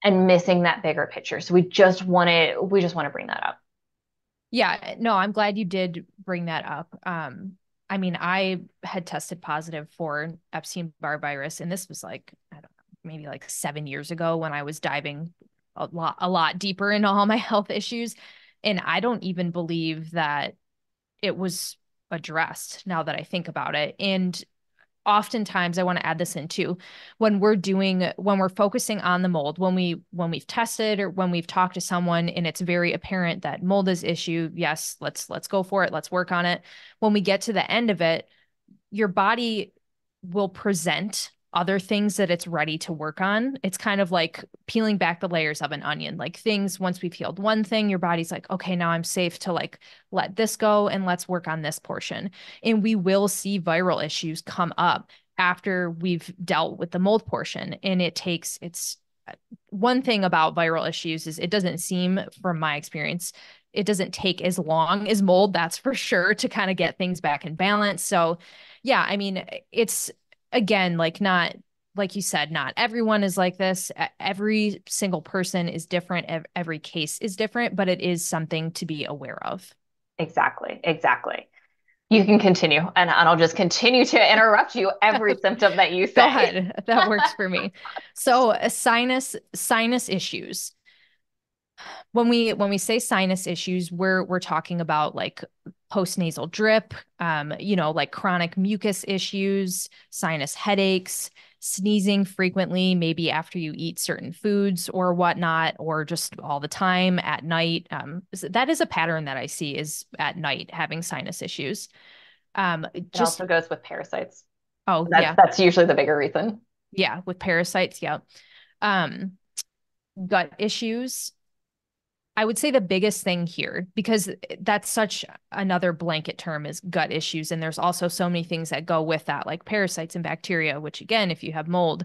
and missing that bigger picture. So we just want to bring that up. Yeah, no, I'm glad you did bring that up. I mean, I had tested positive for Epstein-Barr virus, and this was like, I don't know, maybe like 7 years ago, when I was diving a lot deeper into all my health issues. And I don't even believe that it was addressed, now that I think about it. And oftentimes, I want to add this in too, when we're focusing on the mold, when we've tested, or when we've talked to someone and it's very apparent that mold is issue, yes, let's go for it, let's work on it. When we get to the end of it, your body will present other things that it's ready to work on. It's kind of like peeling back the layers of an onion. Like, things, once we've healed one thing, your body's like, okay, now I'm safe to, like, let this go and let's work on this portion. And we will see viral issues come up after we've dealt with the mold portion. And it's one thing about viral issues is it doesn't seem, from my experience, it doesn't take as long as mold, that's for sure, to kind of get things back in balance. So yeah, I mean, it's, again, like, not, like you said, not everyone is like this. Every single person is different. Every case is different, but it is something to be aware of. Exactly. Exactly. You can continue, and I'll just continue to interrupt you every symptom that you say. Go ahead. That works for me. So sinus issues. When we say sinus issues, we're talking about, like, postnasal drip, like chronic mucus issues, sinus headaches, sneezing frequently, maybe after you eat certain foods or whatnot, or just all the time at night. That is a pattern that I see, is at night having sinus issues. It also goes with parasites. Oh, that's, yeah. That's usually the bigger reason. Yeah, with parasites, yeah. Gut issues. I would say the biggest thing here, because that's such another blanket term, is gut issues. And there's also so many things that go with that, like parasites and bacteria, which, again, if you have mold,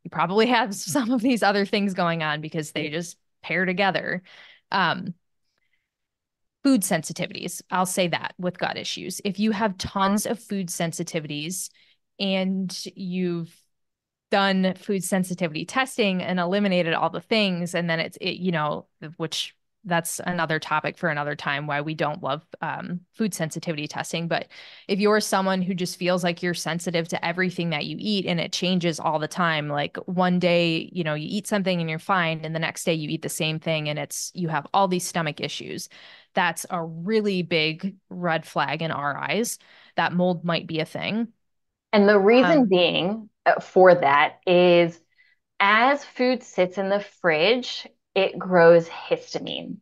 you probably have some of these other things going on because they just pair together. Food sensitivities, I'll say that with gut issues. If you have tons of food sensitivities and you've done food sensitivity testing and eliminated all the things, and then which that's another topic for another time, why we don't love food sensitivity testing. But if you're someone who just feels like you're sensitive to everything that you eat and it changes all the time, like one day, you eat something and you're fine, and the next day you eat the same thing and you have all these stomach issues, that's a really big red flag in our eyes that mold might be a thing. And the reason Um, being for that is as food sits in the fridge, it grows histamine.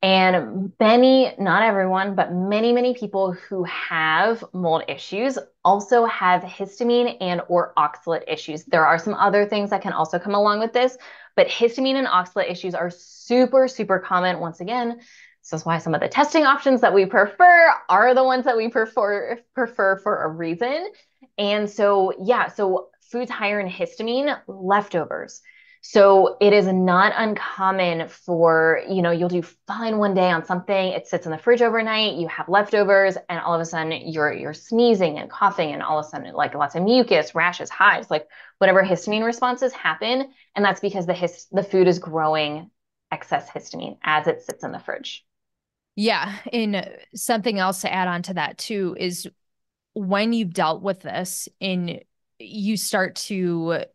And many, not everyone, but many, many people who have mold issues also have histamine and or oxalate issues. There are some other things that can also come along with this, but histamine and oxalate issues are super, super common. Once again, this is why some of the testing options that we prefer are the ones that we prefer for a reason. And so, yeah, so foods higher in histamine, leftovers. So it is not uncommon for, you'll do fine one day on something, it sits in the fridge overnight, you have leftovers, and all of a sudden you're sneezing and coughing, and all of a sudden like lots of mucus, rashes, hives, like whatever histamine responses happen. And that's because the food is growing excess histamine as it sits in the fridge. yeah. And something else to add on to that too is when you've dealt with this and you start to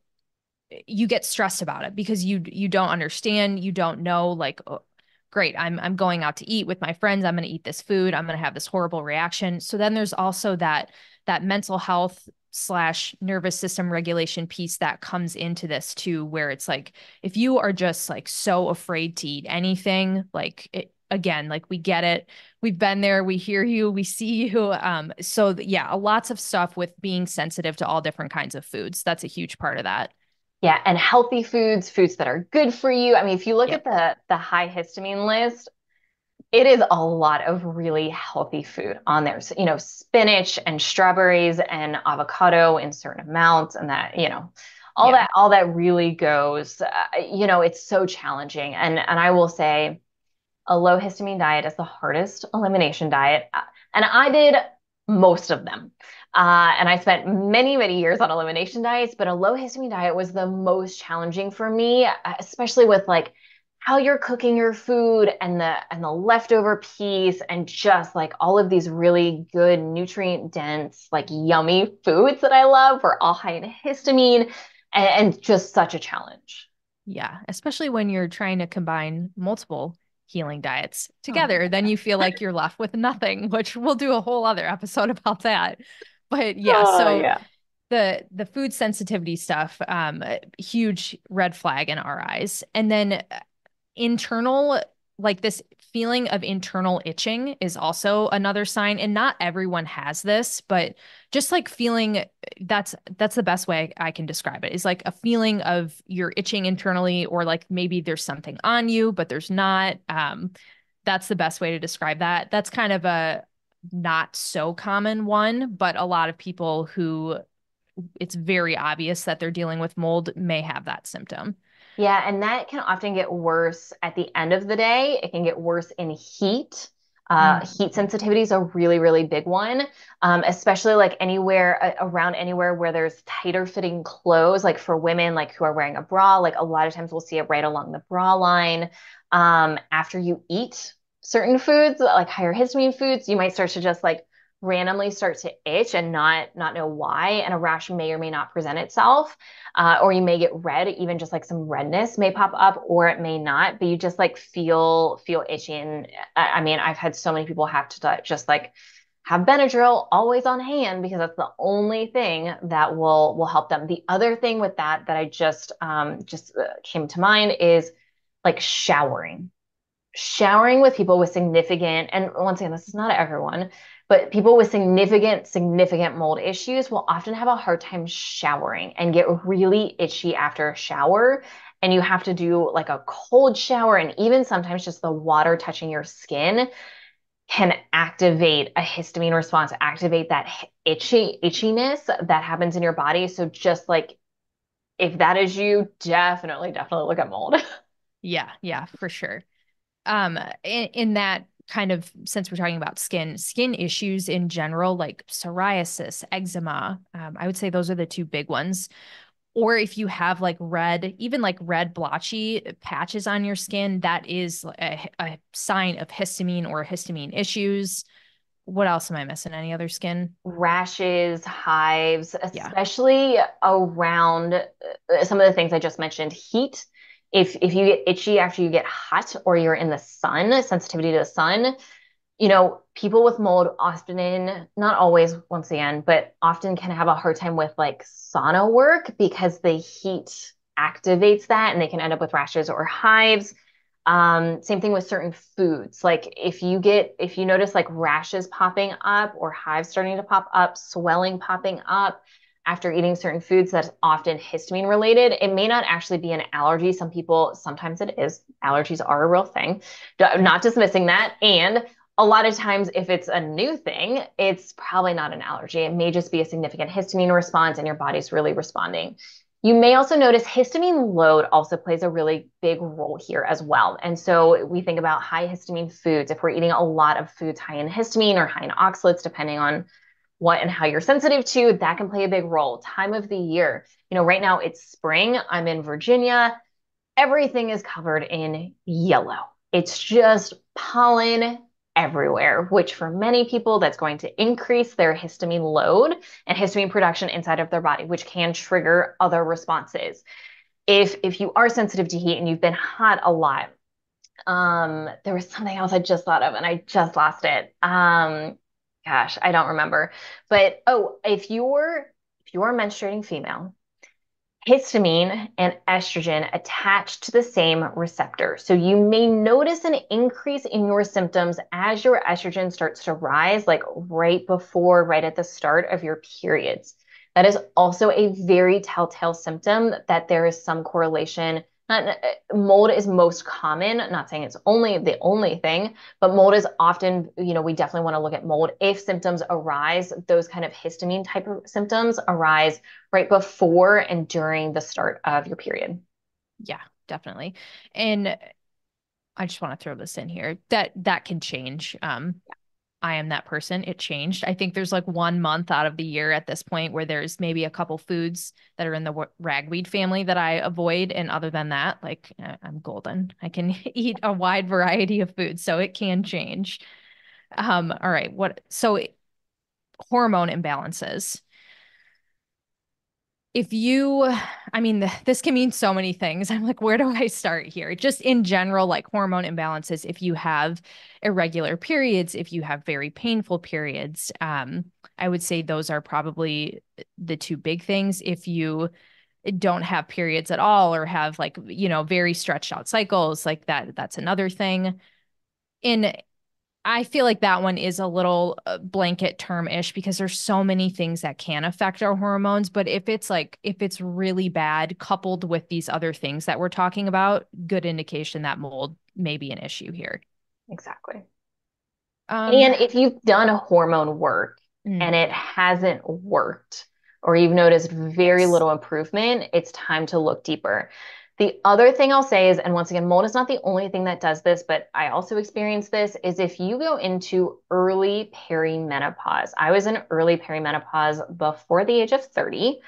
you get stressed about it because you don't understand, you don't know, like, oh, great, I'm going out to eat with my friends, I'm going to eat this food, I'm going to have this horrible reaction. So then there's also that mental health slash nervous system regulation piece that comes into this too, where it's like if you are just like so afraid to eat anything, like again, like we get it, we've been there, we hear you, we see you. So yeah, lots of stuff with being sensitive to all different kinds of foods, that's a huge part of that. Yeah, and healthy foods, foods that are good for you. I mean, if you look Yep. at the high histamine list, it is a lot of really healthy food on there. So, spinach and strawberries and avocado in certain amounts, and that, Yeah. all that really goes. It's so challenging, and I will say a low histamine diet is the hardest elimination diet. And I did most of them. And I spent many, many years on elimination diets, but a low histamine diet was the most challenging for me, especially with like how you're cooking your food and the leftover piece and just like all of these really good nutrient dense, like yummy foods that I love were all high in histamine and just such a challenge. Yeah, especially when you're trying to combine multiple healing diets Oh my together, then you feel like you're left with nothing, which we'll do a whole other episode about that. But yeah, Oh so yeah. the food sensitivity stuff, a huge red flag in our eyes. And then internal, like this feeling of internal itching is also another sign. And not everyone has this, but just like feeling that's the best way I can describe it, is like a feeling of you're itching internally, or like maybe there's something on you but there's not. That's the best way to describe that. That's kind of a not so common one, but a lot of people who it's very obvious that they're dealing with mold may have that symptom. Yeah, and that can often get worse at the end of the day. It can get worse in heat. Heat Mhm. sensitivity is a really, really big one, especially like anywhere around anywhere where there's tighter fitting clothes, like for women, like who are wearing a bra. Like a lot of times we'll see it right along the bra line. After you eat certain foods, like higher histamine foods, you might start to just like randomly start to itch and not know why, and a rash may or may not present itself, or you may get red, even just like some redness may pop up, or it may not, but you just like feel itchy. And I mean, I've had so many people have to just like have Benadryl always on hand because that's the only thing that will help them. The other thing with that I just came to mind is like showering with people with significant, and once again, this is not everyone, but people with significant mold issues will often have a hard time showering and get really itchy after a shower. And you have to do like a cold shower, and even sometimes just the water touching your skin can activate a histamine response, activate that itchiness that happens in your body. So just like if that is you, definitely look at mold. Yeah, yeah, for sure. In that kind of, since we're talking about skin issues in general, like psoriasis, eczema, I would say those are the two big ones. or if you have like red, even like red blotchy patches on your skin, that is a sign of histamine or histamine issues. What else am I missing? Any other skin? Rashes, hives, Yeah. especially around some of the things I just mentioned. Heat. If you get itchy after you get hot or you're in the sun, sensitivity to the sun, people with mold often, not always, once again, but often can have a hard time with like sauna work because the heat activates that and they can end up with rashes or hives. Same thing with certain foods. Like if you notice like rashes popping up or hives starting to pop up, swelling popping up after eating certain foods, that's often histamine related. It may not actually be an allergy. Sometimes it is. Allergies are a real thing. Right. Not dismissing that. And a lot of times, if it's a new thing, it's probably not an allergy. It may just be a significant histamine response and your body's really responding. You may also notice histamine load also plays a really big role here as well. And so we think about high histamine foods. If we're eating a lot of foods high in histamine or high in oxalates, depending on what and how you're sensitive to, that can play a big role. Time of the year. Right now it's spring. I'm in Virginia. Everything is covered in yellow. It's just pollen everywhere, which for many people, that's going to increase their histamine load and histamine production inside of their body, which can trigger other responses. If you are sensitive to heat and you've been hot a lot, there was something else I just thought of and I just lost it. Gosh, I don't remember. But if you're a menstruating female, histamine and estrogen attach to the same receptor. So you may notice an increase in your symptoms as your estrogen starts to rise, like right at the start of your periods. That is also a very telltale symptom that there is some correlation. Not, mold is most common, not saying it's only the only thing, but mold is often, we definitely want to look at mold. If symptoms arise, those kind of histamine type of symptoms arise right before and during the start of your period. Yeah, definitely. And I just want to throw this in here that can change. I am that person. It changed. I think there's like 1 month out of the year at this point where there's maybe a couple foods that are in the ragweed family that I avoid. And other than that, like I'm golden. I can eat a wide variety of foods, so it can change. All right. So hormone imbalances. If you, I mean, this can mean so many things. I'm like, where do I start here? Just in general, like hormone imbalances, if you have irregular periods, if you have very painful periods, I would say those are probably the two big things. If you don't have periods at all or have like, very stretched out cycles, like that's another thing. In I feel like that one is a little blanket term-ish because there's so many things that can affect our hormones. But if it's really bad, coupled with these other things that we're talking about, good indication that mold may be an issue here. Exactly. Um, And if you've done a hormone work and it yeah, hasn't worked, or you've noticed very yes, little improvement, it's time to look deeper. The other thing I'll say is, and once again, mold is not the only thing that does this, but I also experience this, is if you go into early perimenopause. I was in early perimenopause before the age of 30,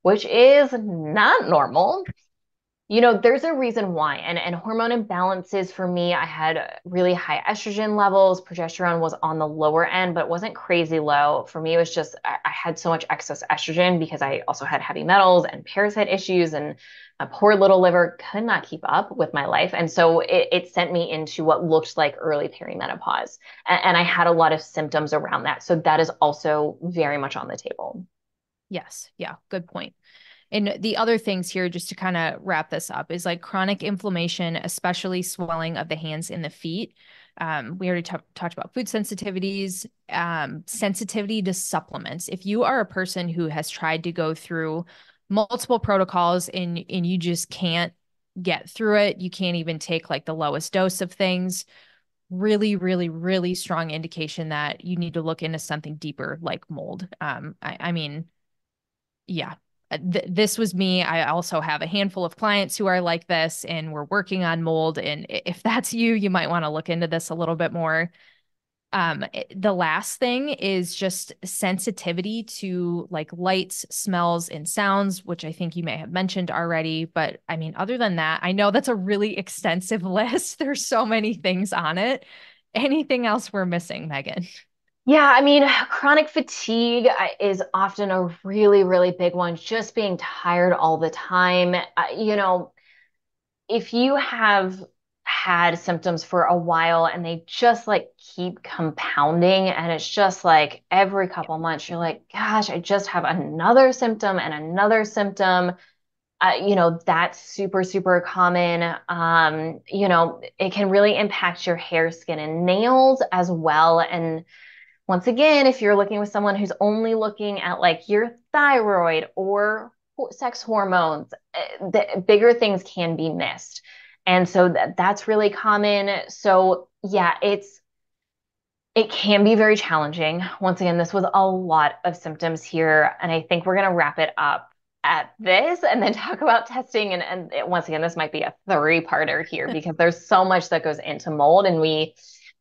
which is not normal. There's a reason why. And hormone imbalances for me, I had really high estrogen levels. Progesterone was on the lower end, but it wasn't crazy low. For me, it was just I had so much excess estrogen because I also had heavy metals and parasite issues, and my poor little liver could not keep up with my life. And so it sent me into what looked like early perimenopause. And I had a lot of symptoms around that. So that is also very much on the table. yes, yeah, good point. And the other things here, just to kind of wrap this up, is like chronic inflammation, especially swelling of the hands and the feet. We already talked about food sensitivities, sensitivity to supplements. If you are a person who has tried to go through multiple protocols and you just can't get through it, you can't even take like the lowest dose of things, really, really, really strong indication that you need to look into something deeper like mold. I mean, yeah, this was me. I also have a handful of clients who are like this, and we're working on mold. And if that's you, you might want to look into this a little bit more. The last thing is just sensitivity to like lights, smells, and sounds, which I think you may have mentioned already. But I mean, other than that, I know that's a really extensive list. There's so many things on it. Anything else we're missing, Megan? Yeah, I mean, chronic fatigue is often a really, really big one. Just being tired all the time. If you have had symptoms for a while and they just like keep compounding, and it's just like every couple months, you're like, gosh, I just have another symptom and another symptom. That's super, super common. It can really impact your hair, skin, and nails as well. And once again, if you're looking with someone who's only looking at like your thyroid or sex hormones, the bigger things can be missed. And so that's really common. So yeah, it can be very challenging. Once again, this was a lot of symptoms here, and I think we're going to wrap it up at this and then talk about testing. And once again, this might be a three-parter here because there's so much that goes into mold, and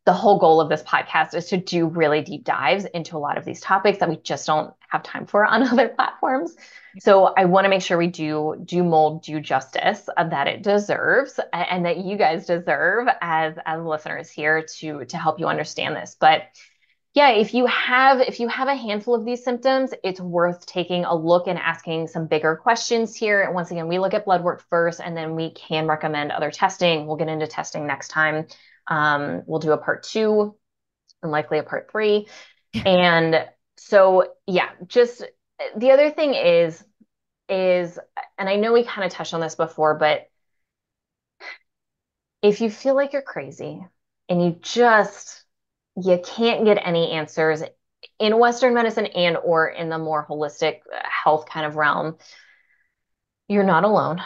the whole goal of this podcast is to do really deep dives into a lot of these topics that we just don't have time for on other platforms. So I want to make sure we do mold due justice that it deserves and that you guys deserve as listeners here to help you understand this. But yeah, if you have a handful of these symptoms, it's worth taking a look and asking some bigger questions here. And once again, we look at blood work first, and then we can recommend other testing. We'll get into testing next time. We'll do a part 2 and likely a part 3. And so, yeah, just the other thing is, and I know we kind of touched on this before, but if you feel like you're crazy and you can't get any answers in Western medicine and or in the more holistic health kind of realm, you're not alone.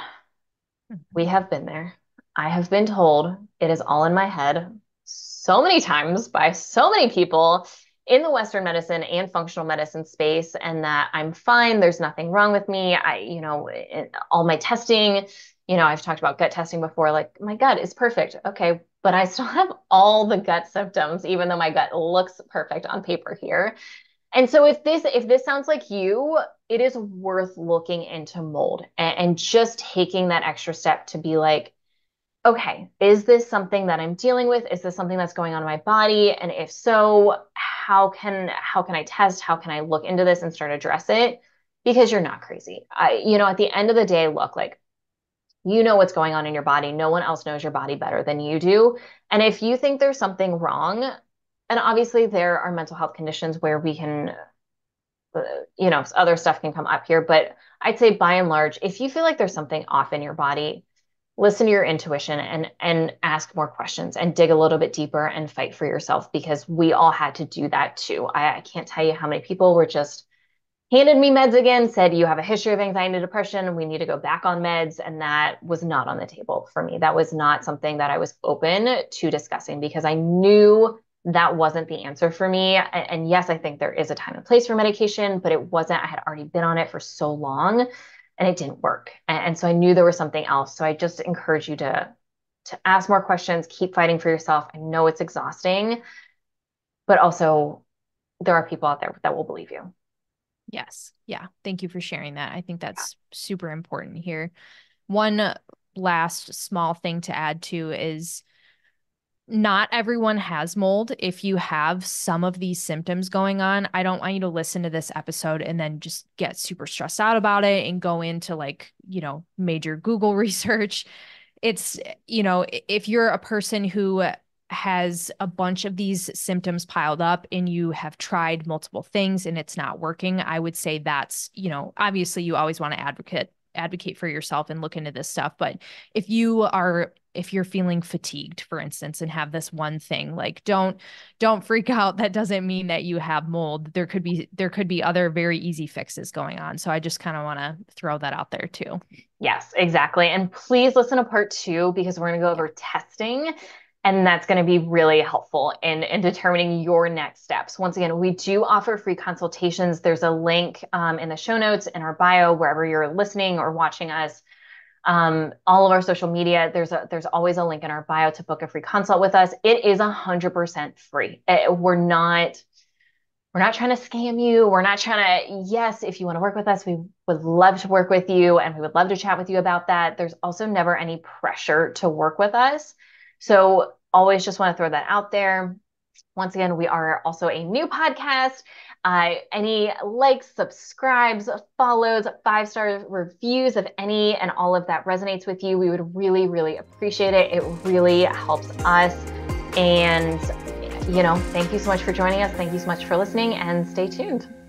We have been there. I have been told it is all in my head so many times by so many people in the Western medicine and functional medicine space, and that I'm fine. There's nothing wrong with me. All my testing, I've talked about gut testing before, like my gut is perfect. Okay, but I still have all the gut symptoms, even though my gut looks perfect on paper here. And so if this sounds like you, it is worth looking into mold and just taking that extra step to be like, okay, is this something that I'm dealing with? Is this something that's going on in my body? And if so, how can I test? How can I look into this and start address it? Because you're not crazy. At the end of the day, look, like you know what's going on in your body. No one else knows your body better than you do. And if you think there's something wrong, and obviously there are mental health conditions where we can, other stuff can come up here, but I'd say by and large, if you feel like there's something off in your body, listen to your intuition and ask more questions and dig a little bit deeper and fight for yourself, because we all had to do that too. I can't tell you how many people were just handed me meds again, said you have a history of anxiety and depression, we need to go back on meds. And that was not on the table for me. That was not something that I was open to discussing, because I knew that wasn't the answer for me. And yes, I think there is a time and place for medication, but it wasn't. I had already been on it for so long and it didn't work. And so I knew there was something else. So I just encourage you to ask more questions, keep fighting for yourself. I know it's exhausting, but also there are people out there that will believe you. Yes. Yeah. Thank you for sharing that. I think that's super important here. One last small thing to add to is not everyone has mold. If you have some of these symptoms going on, I don't want you to listen to this episode and then just get super stressed out about it and go into like, major Google research. It's, if you're a person who has a bunch of these symptoms piled up and you have tried multiple things and it's not working, I would say that's, obviously you always want to advocate for yourself and look into this stuff. But if you're feeling fatigued, for instance, and have this one thing, like don't freak out. That doesn't mean that you have mold. There could be other very easy fixes going on. So I just kind of want to throw that out there too. Yes, exactly. And please listen to part 2, because we're going to go over testing, and that's going to be really helpful in determining your next steps. Once again, we do offer free consultations. There's a link in the show notes in our bio, wherever you're listening or watching us. All of our social media, there's always a link in our bio to book a free consult with us. It is 100% free. We're not trying to scam you. We're not trying to, yes, if you want to work with us, we would love to work with you and we would love to chat with you about that. There's also never any pressure to work with us. So always just want to throw that out there. Once again, we are also a new podcast. Any likes, subscribes, follows, 5-star reviews, if any and all of that resonates with you, we would really, really appreciate it. It really helps us. And thank you so much for joining us. Thank you so much for listening, and stay tuned.